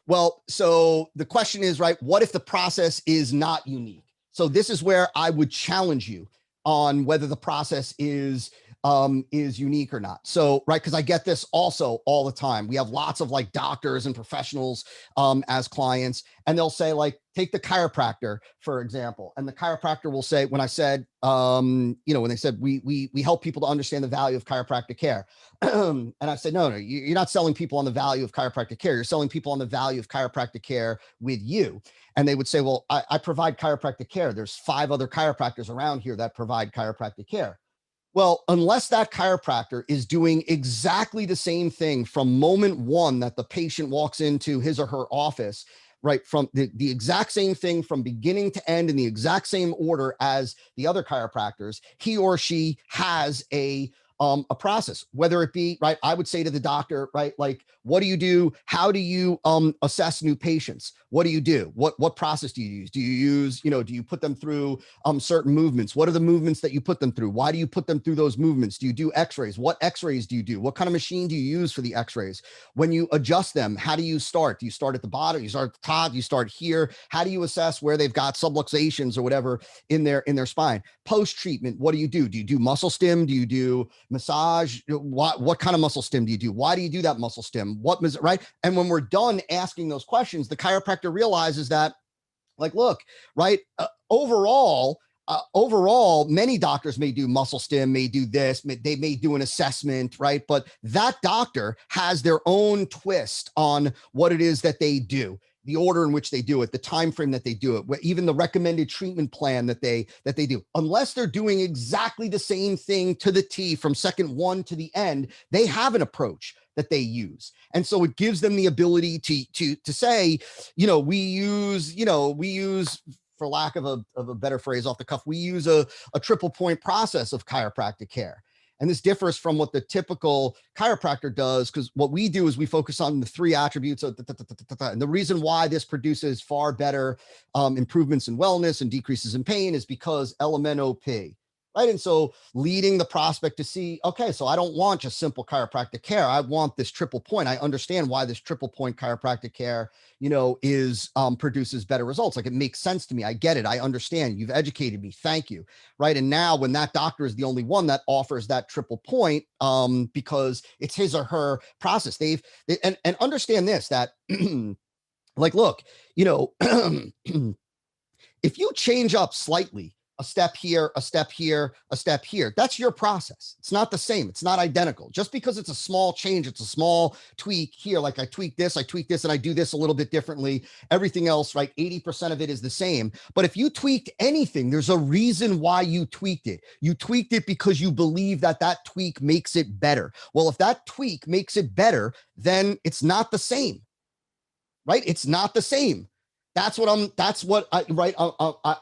Speaker 1: the question is, right, what if the process is not unique? So this is where I would challenge you on whether the process is unique or not. So, right, because I get this also all the time. We have lots of like doctors and professionals as clients, and they'll say, like, take the chiropractor, for example. And the chiropractor will say, when I said, when they said we help people to understand the value of chiropractic care. And I said, no, you're not selling people on the value of chiropractic care. You're selling people on the value of chiropractic care with you. And they would say, well, I provide chiropractic care. There's 5 other chiropractors around here that provide chiropractic care. Well, unless that chiropractor is doing exactly the same thing from moment one that the patient walks into his or her office, right, from the exact same thing from beginning to end in the exact same order as the other chiropractors, he or she has a process, whether it be, right, I would say to the doctor, right, like, what do you do? How do you assess new patients? What do you do? What process do you use? Do you use, do you put them through certain movements? What are the movements that you put them through? Why do you put them through those movements? Do you do x-rays? What x-rays do you do? What kind of machine do you use for the x-rays? When you adjust them, how do you start? Do you start at the bottom? You start at the top? You start here? How do you assess where they've got subluxations or whatever in their spine? Post-treatment, what do you do? Do you do muscle stim? Do you do massage? What kind of muscle stim do you do? Why do you do that muscle stim? Right? And when we're done asking those questions, the chiropractor realizes that, like, look, right, overall, many doctors may do muscle stim, may do this, they may do an assessment, right? But that doctor has their own twist on what it is that they do, the order in which they do it, the time frame that they do it, even the recommended treatment plan that they do. Unless they're doing exactly the same thing to the T from second one to the end, they have an approach that they use. And so it gives them the ability to say, we use, for lack of a better phrase off the cuff, we use a 3-point process of chiropractic care. And this differs from what the typical chiropractor does, because what we do is we focus on the 3 attributes of and the reason why this produces far better improvements in wellness and decreases in pain is because LMNOP. Right. And so leading the prospect to see, okay, so I don't want just simple chiropractic care. I want this 3-point. I understand why this 3-point chiropractic care, is produces better results. Like, it makes sense to me. I get it. I understand. You've educated me. Thank you. Right. And now when that doctor is the only one that offers that 3-point, because it's his or her process, and understand this, that like, look, if you change up slightly, a step here, a step here, a step here, that's your process. It's not the same. It's not identical. Just because it's a small change, it's a small tweak here. Like, I tweak this, and I do this a little bit differently. Everything else, right, 80% of it is the same. But if you tweaked anything, there's a reason why you tweaked it. You tweaked it because you believe that tweak makes it better. Well, if that tweak makes it better, then it's not the same, right? It's not the same. I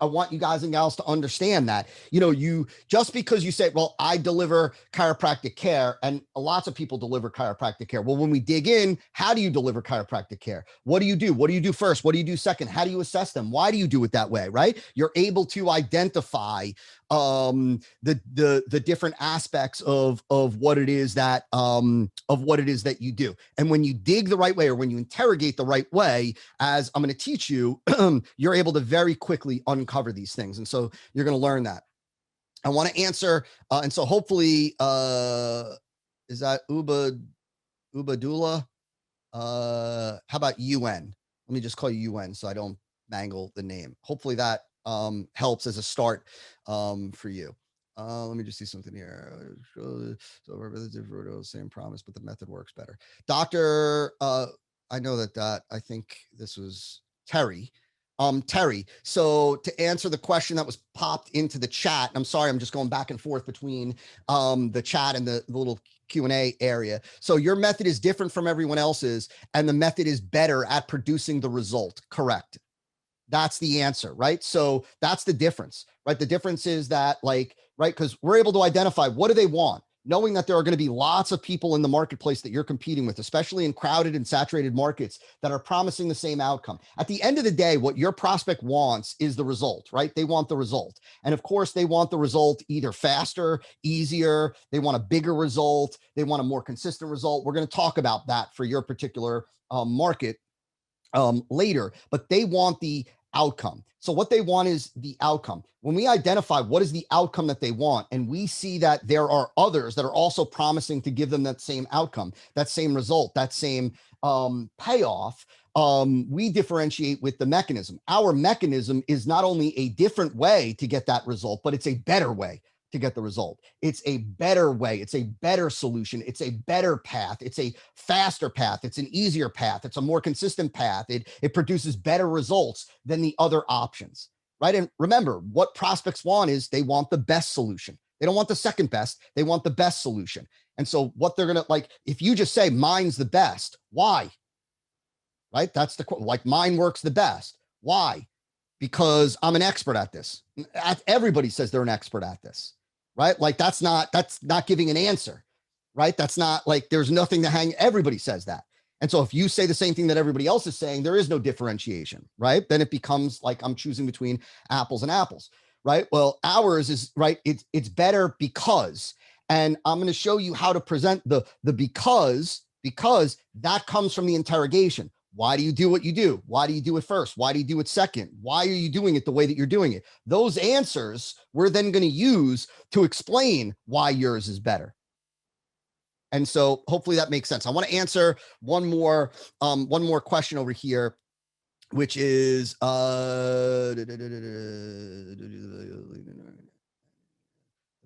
Speaker 1: want you guys and gals to understand that, you, just because you say, well, I deliver chiropractic care, and lots of people deliver chiropractic care. Well, when we dig in, how do you deliver chiropractic care? What do you do? What do you do first? What do you do second? How do you assess them? Why do you do it that way? Right? You're able to identify the different aspects of what it is that you do. And when you dig the right way, or when you interrogate the right way, as I'm going to teach you, you're able to very quickly uncover these things. And so you're going to learn that. I want to answer, and so hopefully, is that Ubadula? How about UN? Let me just call you UN so I don't mangle the name. Hopefully that helps as a start for you. Let me just see something here. So same promise, but the method works better. Doctor, I know that I think this was Terry. Terry, so to answer the question that was popped into the chat, I'm sorry, I'm just going back and forth between the chat and the little Q&A area. So your method is different from everyone else's, and the method is better at producing the result. Correct. That's the answer, right? So that's the difference, right? The difference is that, like, right, because we're able to identify what do they want, knowing that there are going to be lots of people in the marketplace that you're competing with, especially in crowded and saturated markets that are promising the same outcome. At the end of the day, what your prospect wants is the result, right? They want the result. And of course, they want the result either faster, easier, they want a bigger result, they want a more consistent result. We're going to talk about that for your particular market later, but they want the outcome. So what they want is the outcome. When we identify what is the outcome that they want, and we see that there are others that are also promising to give them that same outcome, that same result, that same payoff, we differentiate with the mechanism. Our mechanism is not only a different way to get that result, but it's a better way to get the result. It's a better way. It's a better solution. It's a better path. It's a faster path. It's an easier path. It's a more consistent path. It produces better results than the other options, right? And remember, what prospects want is they want the best solution. They don't want the second best. They want the best solution. And so what they're going to, like, if you just say mine's the best, why? Right? That's the quote, like, mine works the best. Why? Because I'm an expert at this. Everybody says they're an expert at this. Right? Like that's not giving an answer, right? That's not like there's nothing to hang. Everybody says that. And so if you say the same thing that everybody else is saying, there is no differentiation, right? Then it becomes like I'm choosing between apples and apples, right? Well, ours is right. It's better because, and I'm going to show you how to present the because that comes from the interrogation. Why do you do what you do? Why do you do it first? Why do you do it second? Why are you doing it the way that you're doing it? Those answers we're then going to use to explain why yours is better. And so hopefully that makes sense. I want to answer one more question over here, which is the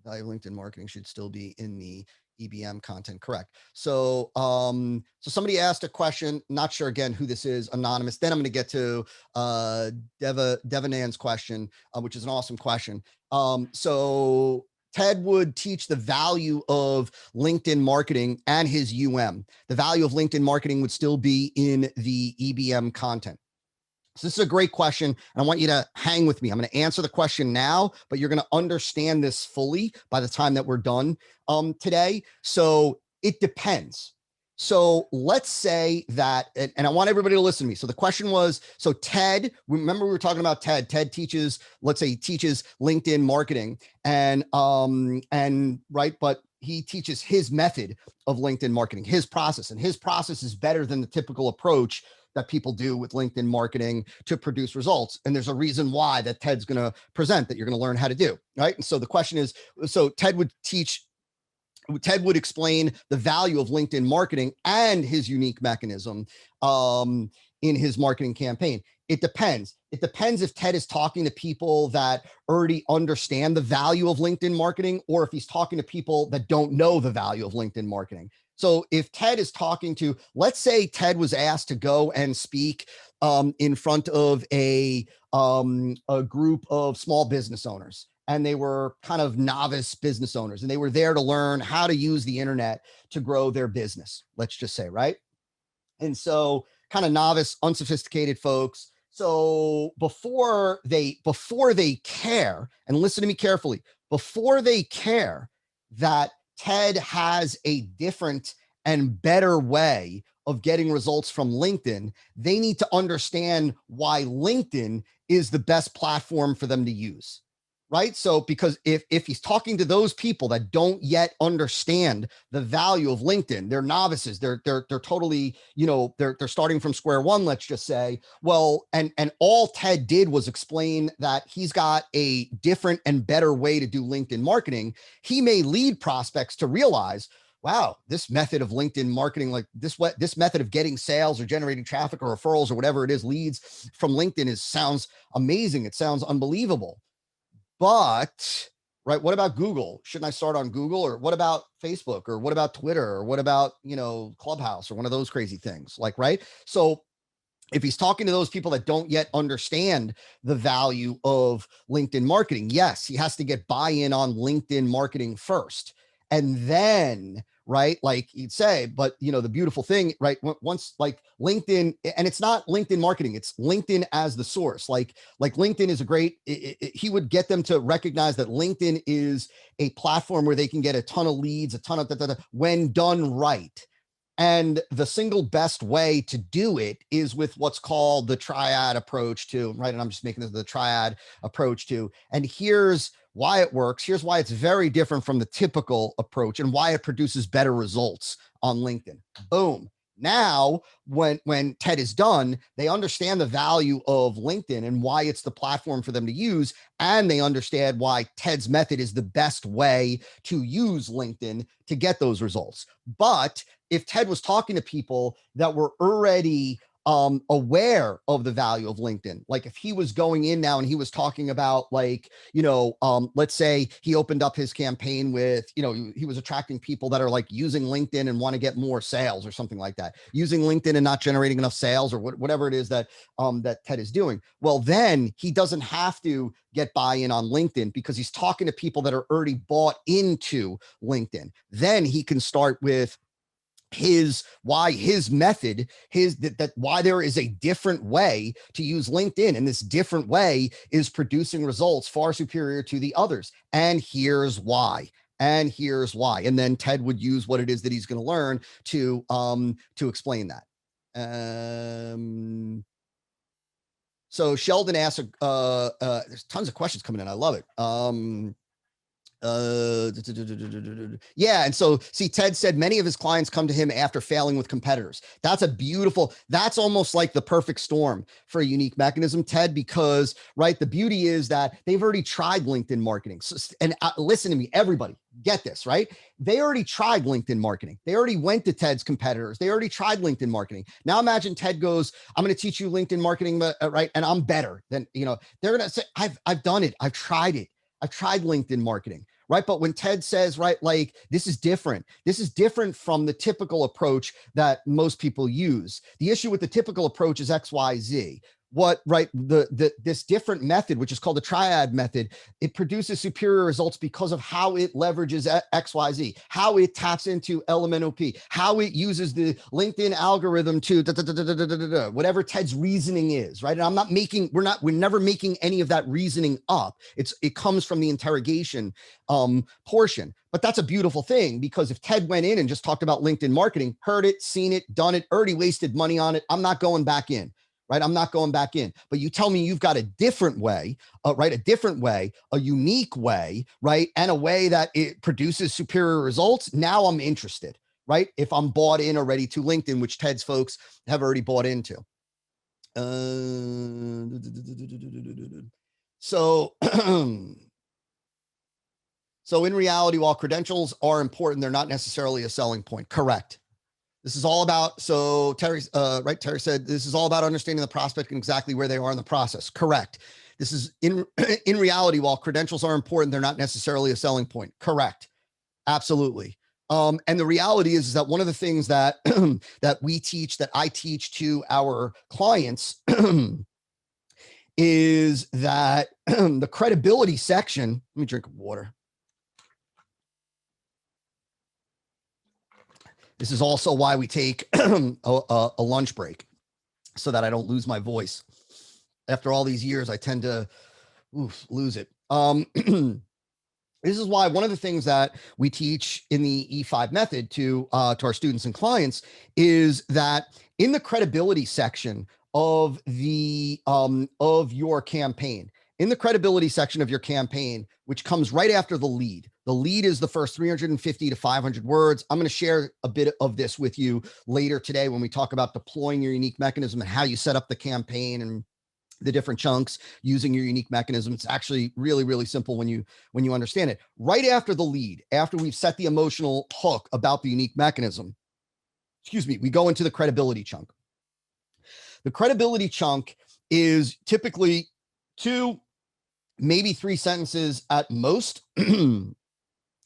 Speaker 1: value of LinkedIn marketing should still be in the EBM content. Correct. So, so somebody asked a question, not sure again who this is, anonymous. Then I'm going to get to Devanan's question, which is an awesome question. So Ted would teach the value of LinkedIn marketing and his The value of LinkedIn marketing would still be in the EBM content. So this is a great question, and I want you to hang with me. I'm going to answer the question now, but you're going to understand this fully by the time that we're done today. So it depends. So let's say that, and I want everybody to listen to me. So the question was, so Ted, remember we were talking about Ted. Ted teaches, let's say he teaches LinkedIn marketing and right, but he teaches his method of LinkedIn marketing, his process, and his process is better than the typical approach that people do with LinkedIn marketing to produce results. And there's a reason why that Ted's going to present that you're going to learn how to do, right? And so the question is, so Ted would explain the value of LinkedIn marketing and his unique mechanism in his marketing campaign. It depends. It depends if Ted is talking to people that already understand the value of LinkedIn marketing, or if he's talking to people that don't know the value of LinkedIn marketing. So if Ted is talking to, let's say Ted was asked to go and speak in front of a group of small business owners, and they were kind of novice business owners, and they were there to learn how to use the internet to grow their business, let's just say, right? And so kind of novice, unsophisticated folks. So before they care, and listen to me carefully, before they care that Ted has a different and better way of getting results from LinkedIn, they need to understand why LinkedIn is the best platform for them to use. Right? So because if he's talking to those people that don't yet understand the value of LinkedIn, they're novices, they're totally, they're starting from square one, let's just say. Well, and all Ted did was explain that he's got a different and better way to do LinkedIn marketing. He may lead prospects to realize, wow, this method of LinkedIn marketing, like this method of getting sales or generating traffic or referrals or whatever it is, leads from LinkedIn sounds amazing. It sounds unbelievable. But right, what about Google? Shouldn't I start on Google? Or what about Facebook? Or what about Twitter? Or what about, Clubhouse or one of those crazy things? Like, right? So if he's talking to those people that don't yet understand the value of LinkedIn marketing, yes, he has to get buy-in on LinkedIn marketing first. And then, right, like he'd say, but the beautiful thing, right, once like LinkedIn, and it's not LinkedIn marketing, it's LinkedIn as the source. Like LinkedIn is a great, he would get them to recognize that LinkedIn is a platform where they can get a ton of leads, a ton of when done right. And the single best way to do it is with what's called the triad approach to, right? And I'm just making this the triad approach to, and here's why it works. Here's why it's very different from the typical approach and why it produces better results on LinkedIn. Boom. Now, when TED is done, they understand the value of LinkedIn and why it's the platform for them to use. And they understand why TED's method is the best way to use LinkedIn to get those results. But if TED was talking to people that were already aware of the value of LinkedIn, like if he was going in now and he was talking about like, let's say he opened up his campaign with, he was attracting people that are like using LinkedIn and want to get more sales or something like that, using LinkedIn and not generating enough sales or whatever it is that that TED is doing. Well, then he doesn't have to get buy-in on LinkedIn because he's talking to people that are already bought into LinkedIn. Then he can start with why there is a different way to use LinkedIn, and this different way is producing results far superior to the others, and here's why. And then TED would use what it is that he's going to learn to explain that. So Sheldon asks, there's tons of questions coming in. I love it. Yeah. And so see, Ted said many of his clients come to him after failing with competitors. That's almost like the perfect storm for a unique mechanism, Ted, because right, the beauty is that they've already tried LinkedIn marketing. And listen to me, everybody, get this, right? They already tried LinkedIn marketing. They already went to Ted's competitors. They already tried LinkedIn marketing. Now imagine Ted goes, I'm going to teach you LinkedIn marketing, right? And I'm better than, they're going to say, I've done it. I've tried it. I've tried LinkedIn marketing, right? But when Ted says, right, like this is different from the typical approach that most people use. The issue with the typical approach is XYZ. This different method, which is called the triad method, it produces superior results because of how it leverages XYZ, how it taps into LMNOP, how it uses the LinkedIn algorithm to whatever Ted's reasoning is, right? And we're never making any of that reasoning up. It comes from the interrogation portion. But that's a beautiful thing, because if Ted went in and just talked about LinkedIn marketing, heard it, seen it, done it, already wasted money on it, I'm not going back in. Right? I'm not going back in. But you tell me you've got a different way, right? A different way, a unique way, right? And a way that it produces superior results. Now I'm interested, right? If I'm bought in already to LinkedIn, which Ted's folks have already bought into. So in reality, while credentials are important, they're not necessarily a selling point. Correct. This is all about, so Terry, right? Terry said, this is all about understanding the prospect and exactly where they are in the process. Correct. This is in reality, while credentials are important, they're not necessarily a selling point. Correct. Absolutely. And the reality is that one of the things that, that I teach to our clients is that the credibility section, let me drink water. This is also why we take a lunch break, so that I don't lose my voice. After all these years, I tend to lose it. This is why one of the things that we teach in the E5 method to our students and clients is that in the credibility section of your campaign, in the credibility section of your campaign, which comes right after the lead. The lead is the first 350 to 500 words. I'm going to share a bit of this with you later today when we talk about deploying your unique mechanism and how you set up the campaign and the different chunks using your unique mechanism. It's actually really, really simple when you understand it. Right after the lead, after we've set the emotional hook about the unique mechanism, we go into the credibility chunk. The credibility chunk is typically 2, maybe 3 sentences at most. And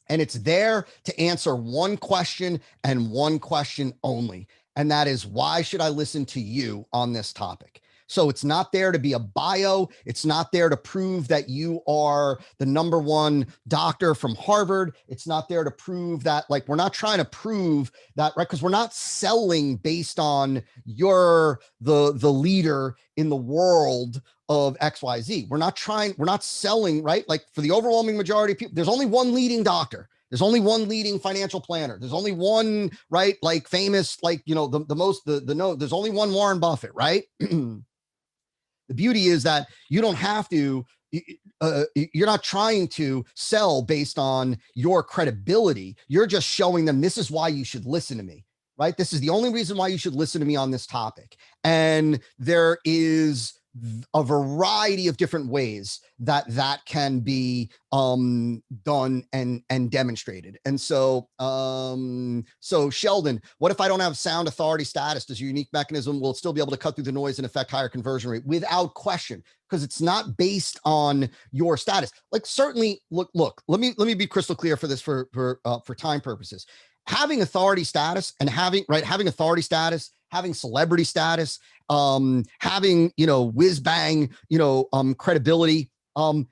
Speaker 1: it's there to answer one question and one question only. And that is, why should I listen to you on this topic? So it's not there to be a bio. It's not there to prove that you are the #1 doctor from Harvard. It's not there to prove that, like, we're not trying to prove that, right? Because we're not selling based on you're the leader in the world of XYZ. We're not selling, right? Like, for the overwhelming majority of people, there's only one leading doctor. There's only one leading financial planner. There's only one, right? Like, famous, like, there's only one Warren Buffett, right? The beauty is that you don't have to, you're not trying to sell based on your credibility. You're just showing them, this is why you should listen to me, right? This is the only reason why you should listen to me on this topic. And there is a variety of different ways that can be done and demonstrated. And so, so Sheldon, what if I don't have sound authority status? Does your unique mechanism will still be able to cut through the noise and affect higher conversion rate? Without question, because it's not based on your status. Like, certainly, look, let me be crystal clear for this for time purposes. Having authority status and having authority status, having celebrity status, having, whiz bang, credibility,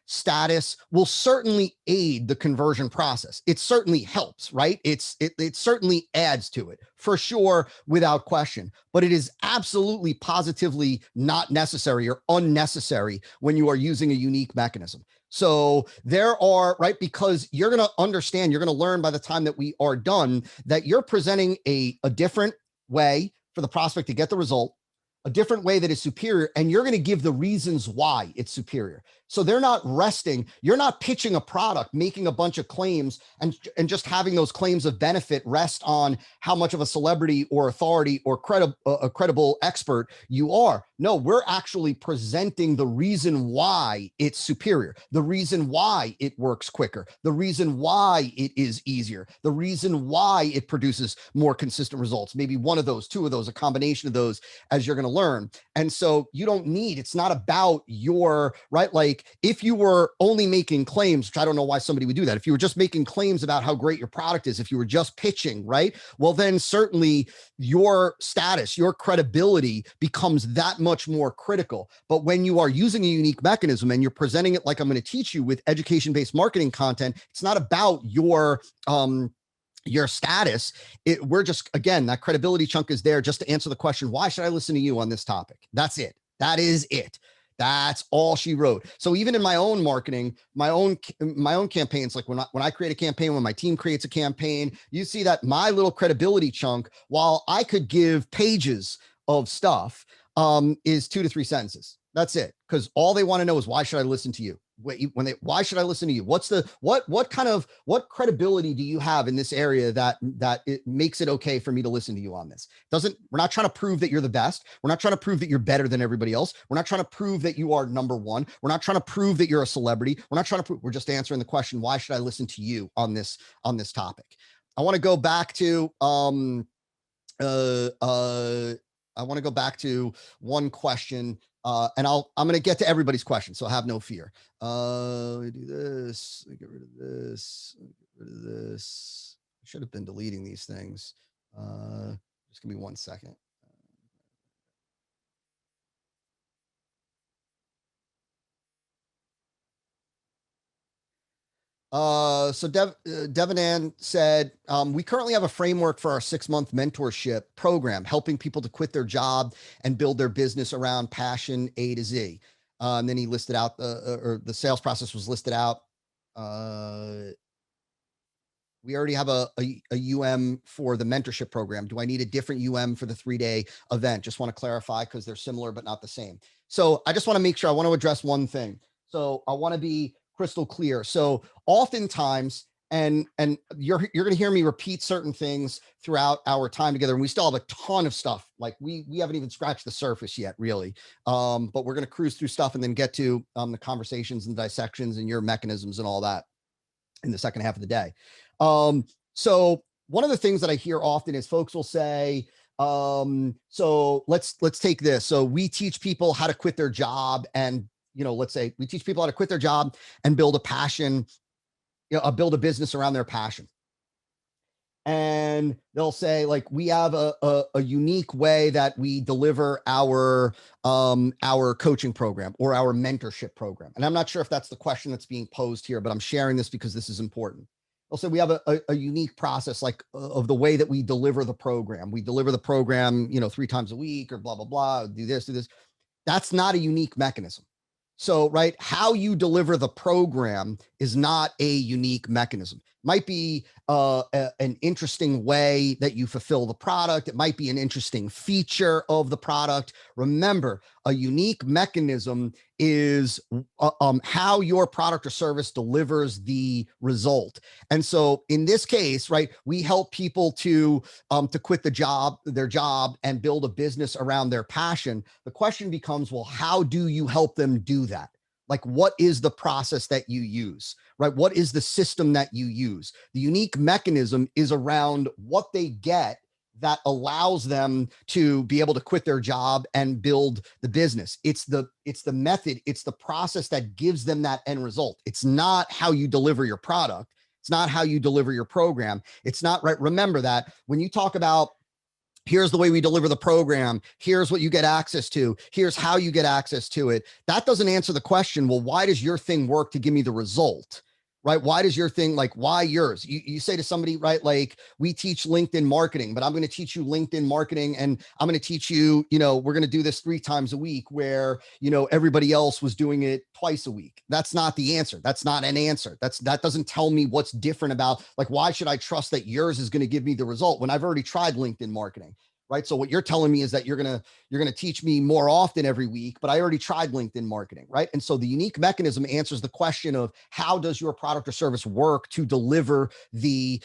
Speaker 1: status will certainly aid the conversion process. It certainly helps, right? It certainly adds to it for sure, without question, but it is absolutely positively not necessary or unnecessary when you are using a unique mechanism. So there are, right, because you're going to understand, you're going to learn by the time that we are done that you're presenting a different way for the prospect to get the result, a different way that is superior, and you're going to give the reasons why it's superior. So they're not resting. You're not pitching a product, making a bunch of claims and just having those claims of benefit rest on how much of a celebrity or authority or a credible expert you are. No, we're actually presenting the reason why it's superior, the reason why it works quicker, the reason why it is easier, the reason why it produces more consistent results. Maybe one of those, two of those, a combination of those, as you're going to learn. And so you don't need, it's not about your, right? Like, if you were only making claims, which I don't know why somebody would do that. If you were just making claims about how great your product is, if you were just pitching, right? Well, then certainly your status, your credibility becomes that much more critical. But when you are using a unique mechanism and you're presenting it like I'm going to teach you with education-based marketing content, it's not about your status. We're just, again, that credibility chunk is there just to answer the question, why should I listen to you on this topic? That's it. That is it. That's all she wrote. So even in my own marketing, my own campaigns, like when I create a campaign, when my team creates a campaign, you see that my little credibility chunk, while I could give pages of stuff, is 2 to 3 sentences. That's it. Because all they want to know is, why should I listen to you? Why should I listen to you? What credibility do you have in this area that it makes it okay for me to listen to you on this? We're not trying to prove that you're the best. We're not trying to prove that you're better than everybody else. We're not trying to prove that you are #1. We're not trying to prove that you're a celebrity. We're just answering the question, why should I listen to you on this topic? I want to go back to, one question. And I'm going to get to everybody's question, so have no fear. Let me do this. Let me get rid of this. Get rid of this. I should have been deleting these things. Just give me 1 second. So Devanan said, we currently have a framework for our 6-month mentorship program, helping people to quit their job and build their business around passion A to Z. And then he listed out the sales process was listed out. We already have a for the mentorship program. Do I need a different for the 3-day event? Just want to clarify, because they're similar, but not the same. So I just want to make sure, I want to address one thing. So I want to be crystal clear. So oftentimes, and you're going to hear me repeat certain things throughout our time together, and we still have a ton of stuff. Like we haven't even scratched the surface yet, really. But we're going to cruise through stuff and then get to the conversations and dissections and your mechanisms and all that in the second half of the day. So one of the things that I hear often is folks will say, so let's take this. So we teach people how to quit their job, and let's say we teach people how to quit their job and build a passion, build a business around their passion. And they'll say, like, we have a unique way that we deliver our coaching program or our mentorship program. And I'm not sure if that's the question that's being posed here, but I'm sharing this because this is important. They'll say we have a unique process, like of the way that we deliver the program. We deliver the program, 3 times a week or blah, blah, blah, do this. That's not a unique mechanism. So, right, how you deliver the program is not a unique mechanism. Might be an interesting way that you fulfill the product. It might be an interesting feature of the product. Remember, a unique mechanism is how your product or service delivers the result. And so in this case, right, we help people to quit their job and build a business around their passion. The question becomes, well, how do you help them do that? Like, what is the process that you use, right? What is the system that you use? The unique mechanism is around what they get that allows them to be able to quit their job and build the business. It's the method, it's the process that gives them that end result. It's not how you deliver your product. It's not how you deliver your program. It's not, right? Remember that when you talk about, here's the way we deliver the program, here's what you get access to, here's how you get access to it, that doesn't answer the question, well, why does your thing work to give me the result? Right? Why does your thing, like, why yours? You say to somebody, right, like, we teach LinkedIn marketing, but I'm going to teach you LinkedIn marketing, and I'm going to teach you, we're going to do this 3 times a week where, everybody else was doing it twice a week. That's not the answer. That's not an answer. That doesn't tell me what's different about, like, why should I trust that yours is going to give me the result when I've already tried LinkedIn marketing? Right. So what you're telling me is that you're going to teach me more often every week, but I already tried LinkedIn marketing. Right. And so the unique mechanism answers the question of how does your product or service work to deliver the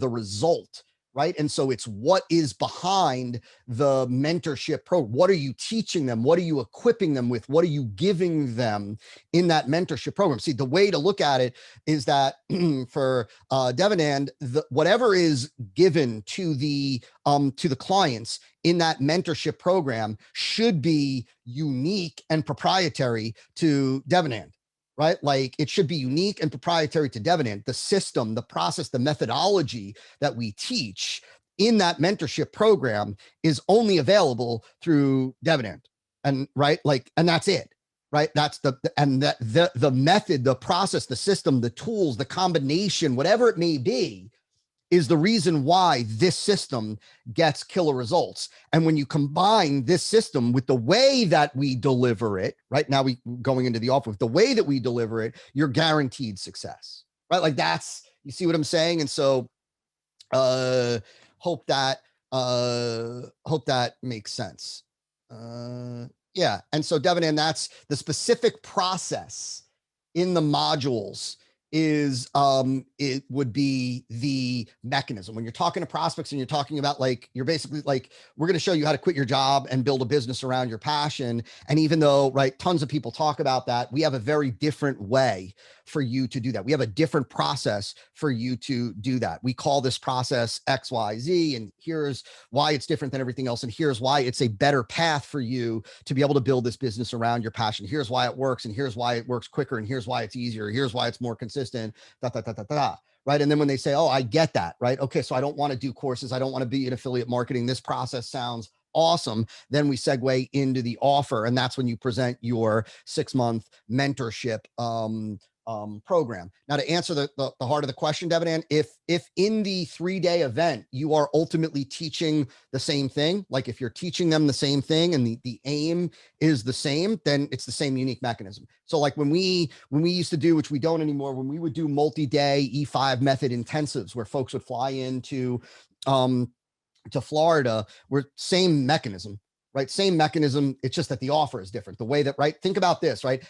Speaker 1: result. Right. And so it's what is behind the mentorship program. What are you teaching them? What are you equipping them with? What are you giving them in that mentorship program? See, the way to look at it is that for Devanand, whatever is given to the clients in that mentorship program should be unique and proprietary to Devanand. Right? Like, it should be unique and proprietary to Devanand. The system, the process, the methodology that we teach in that mentorship program is only available through Devanand. And right, like, and that's it. Right? That's the method, the process, the system, the tools, the combination, whatever it may be, is the reason why this system gets killer results. And when you combine this system with the way that we deliver it, right now we going into the offer, with the way that we deliver it, you're guaranteed success, right? Like, that's, you see what I'm saying? And so hope that makes sense. Yeah. And so Devanand, that's the specific process in the modules is it would be the mechanism. When you're talking to prospects and you're talking about, like, you're basically like, we're going to show you how to quit your job and build a business around your passion. And even though, right, tons of people talk about that, we have a very different way for you to do that. We have a different process for you to do that. We call this process XYZ, and here's why it's different than everything else. And here's why it's a better path for you to be able to build this business around your passion. Here's why it works, and here's why it works quicker, and here's why it's easier. Here's why it's more consistent, right? And then when they say, oh, I get that, right? Okay, so I don't want to do courses. I don't want to be in affiliate marketing. This process sounds awesome. Then we segue into the offer, and that's when you present your 6-month mentorship program. Now, to answer the heart of the question, Devanand, if in the 3-day event you are ultimately teaching the same thing, like if you're teaching them the same thing and the aim is the same, then it's the same unique mechanism. So like when we used to do, which we don't anymore, when we would do multi-day E5 method intensives where folks would fly into to Florida, we're same mechanism. right? Same mechanism. It's just that the offer is different. The way that, right? Think about this, right?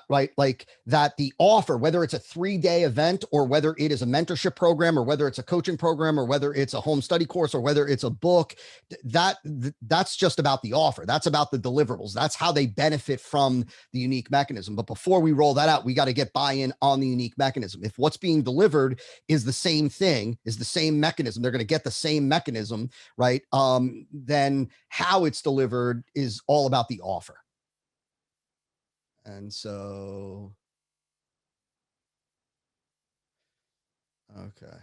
Speaker 1: Right, like that the offer, whether it's a 3-day event or whether it is a mentorship program or whether it's a coaching program or whether it's a home study course or whether it's a book, that's just about the offer. That's about the deliverables. That's how they benefit from the unique mechanism. But before we roll that out, we got to get buy-in on the unique mechanism. If what's being delivered is the same thing, is the same mechanism, they're going to get the same mechanism, right? Then how it's delivered is all about the offer. And so, okay.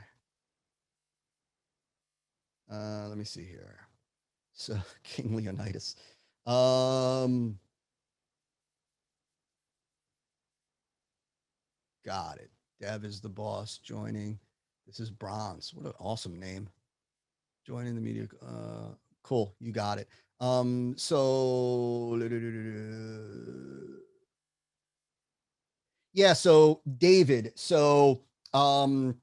Speaker 1: Let me see here. So King Leonidas. Got it. Dev is the boss joining. This is Bronze. What an awesome name. Joining the media. Cool. You got it. So yeah, so David, and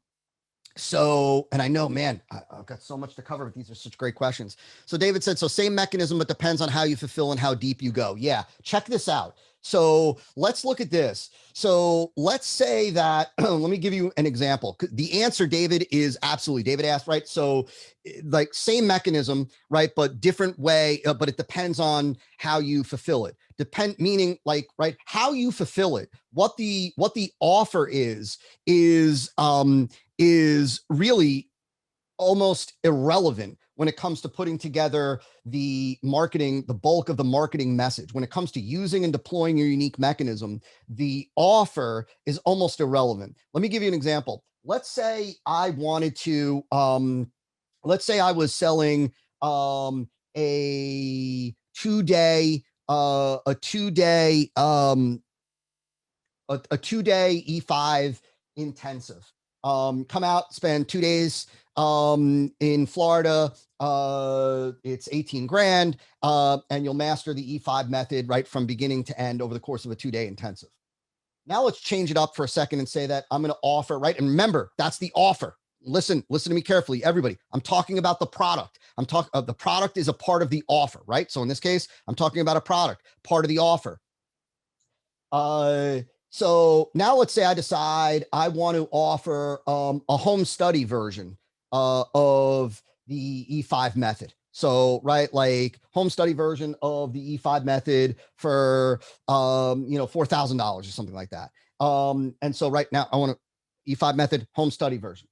Speaker 1: I know, man, I've got so much to cover, but these are such great questions. So David said, so same mechanism, but depends on how you fulfill and how deep you go. Yeah, check this out. So let's look at this. So let's say that, let me give you an example. The answer, David, is absolutely, David asked, right? So like same mechanism, right? But different way, but it depends on how you fulfill it. Meaning like, right, how you fulfill it, what the offer is really almost irrelevant when it comes to putting together the marketing, the bulk of the marketing message. When it comes to using and deploying your unique mechanism, the offer is almost irrelevant. Let me give you an example. Let's say I wanted to, let's say I was selling a 2-day, a 2-day E5 intensive. Come out, spend 2 days in Florida. It's 18 grand, and you'll master the E5 method right from beginning to end over the course of a 2-day intensive. Now let's change it up for a second and say that I'm going to offer, right? And remember, that's the offer. Listen to me carefully, everybody. I'm talking about the product. The product is a part of the offer, right? So in this case, I'm talking about a product, part of the offer. So now let's say I decide I want to offer a home study version of the E5 method. So, right, like home study version of the E5 method for, $4,000 or something like that. And so right now I want to E5 method home study version.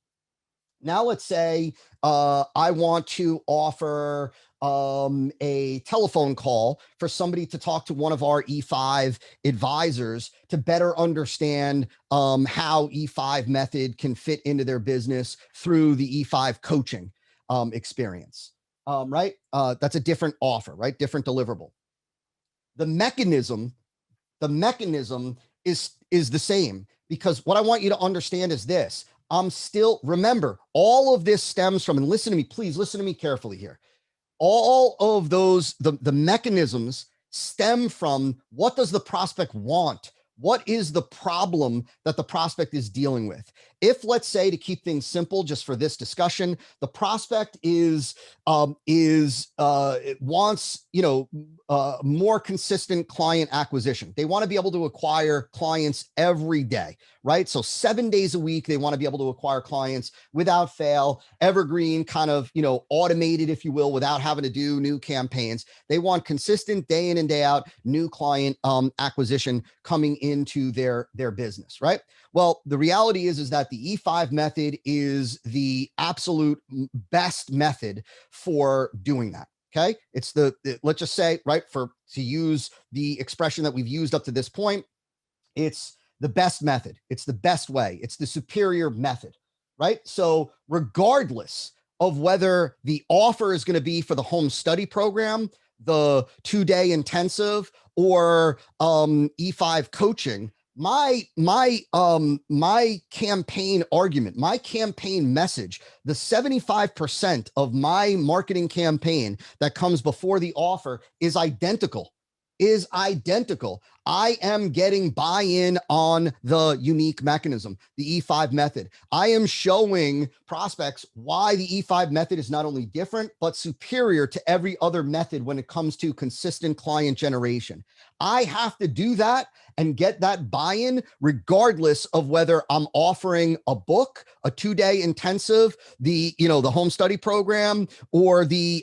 Speaker 1: Now let's say I want to offer a telephone call for somebody to talk to one of our E5 advisors to better understand how E5 method can fit into their business through the E5 coaching experience, right? That's a different offer, right? Different deliverable. The mechanism is the same, because what I want you to understand is this. Remember, all of this stems from, and listen to me, please listen to me carefully here. All of those, the mechanisms stem from what does the prospect want? What is the problem that the prospect is dealing with? If, let's say, to keep things simple, just for this discussion, the prospect wants, more consistent client acquisition. They want to be able to acquire clients every day, right? So 7 days a week, they want to be able to acquire clients without fail, evergreen, kind of, automated, if you will, without having to do new campaigns. They want consistent day in and day out, new client acquisition coming into their business, right? Well, the reality is that the E5 method is the absolute best method for doing that. Okay. It's let's just say, right, to use the expression that we've used up to this point, it's the best method. It's the best way. It's the superior method, right? So regardless of whether the offer is going to be for the home study program, the 2-day intensive, or E5 coaching, my campaign argument, my campaign message, the 75% of my marketing campaign that comes before the offer is identical. is identical. I am getting buy-in on the unique mechanism, the E5 method. I am showing prospects why the E5 method is not only different, but superior to every other method when it comes to consistent client generation. I have to do that and get that buy-in regardless of whether I'm offering a book, a 2-day intensive, the home study program, or the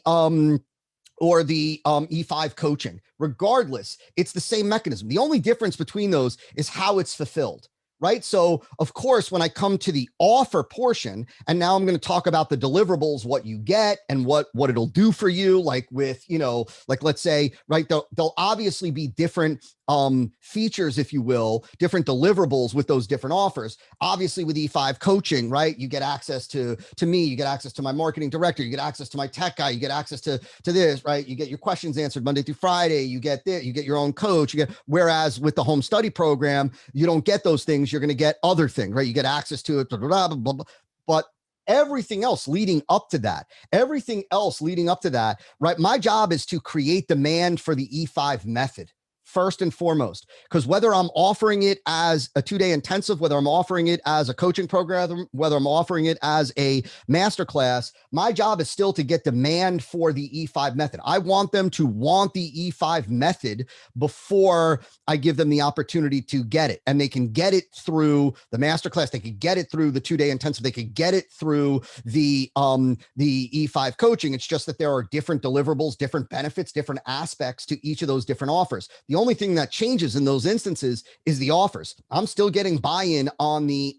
Speaker 1: E5 coaching. Regardless, it's the same mechanism. The only difference between those is how it's fulfilled, right? So of course, when I come to the offer portion, and now I'm going to talk about the deliverables, what you get and what it'll do for you, like with, like let's say, right, there'll obviously be different features, if you will, different deliverables with those different offers. Obviously with E5 coaching, right, you get access to me, you get access to my marketing director, you get access to my tech guy, you get access to this, right? You get your questions answered Monday through Friday, you get this, you get your own coach, whereas with the home study program, you don't get those things. You're going to get other things, right? You get access to it, blah, blah, blah, blah, blah. But everything else leading up to that, right? My job is to create demand for the E5 method first and foremost, because whether I'm offering it as a 2-day intensive, whether I'm offering it as a coaching program, whether I'm offering it as a masterclass, my job is still to get demand for the E5 method. I want them to want the E5 method before I give them the opportunity to get it. And they can get it through the masterclass. They could get it through the 2-day intensive. They could get it through the E5 coaching. It's just that there are different deliverables, different benefits, different aspects to each of those different offers. The only thing that changes in those instances is the offers. I'm still getting buy-in on the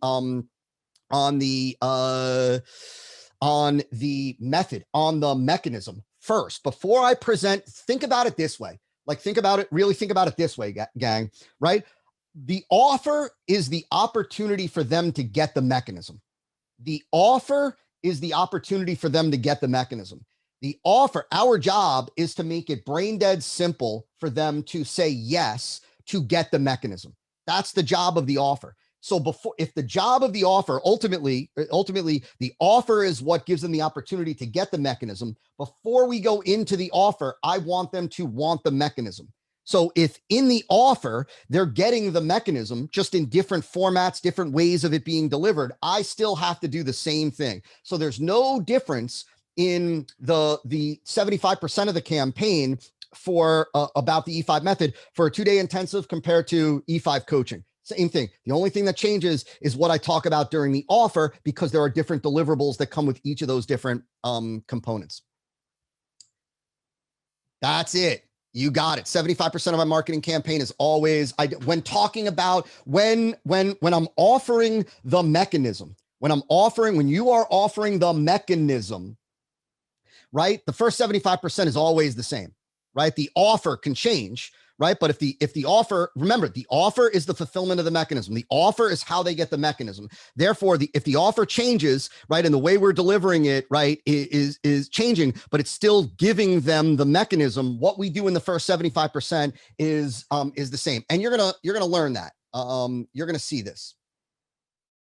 Speaker 1: method, on the mechanism first, before I present. Think about it this way. Think about it this way, gang, right? The offer is the opportunity for them to get the mechanism. The offer is the opportunity for them to get the mechanism. The offer, our job is to make it brain dead simple for them to say yes to get the mechanism. That's the job of the offer. So if the job of the offer, ultimately, the offer is what gives them the opportunity to get the mechanism. Before we go into the offer, I want them to want the mechanism. So if in the offer, they're getting the mechanism just in different formats, different ways of it being delivered, I still have to do the same thing. So there's no difference in the 75% of the campaign for about the E5 method for a 2-day intensive compared to E5 coaching. Same thing. The only thing that changes is what I talk about during the offer, because there are different deliverables that come with each of those different components. That's it. You got it. 75% of my marketing campaign is always, when talking about when I'm offering the mechanism, when you are offering the mechanism, right? The first 75% is always the same, right? The offer can change, right? But if the offer, remember, the offer is the fulfillment of the mechanism. The offer is how they get the mechanism. Therefore, if the offer changes, right, and the way we're delivering it, right, is changing, but it's still giving them the mechanism, what we do in the first 75% is the same. And you're gonna learn that. You're gonna see this.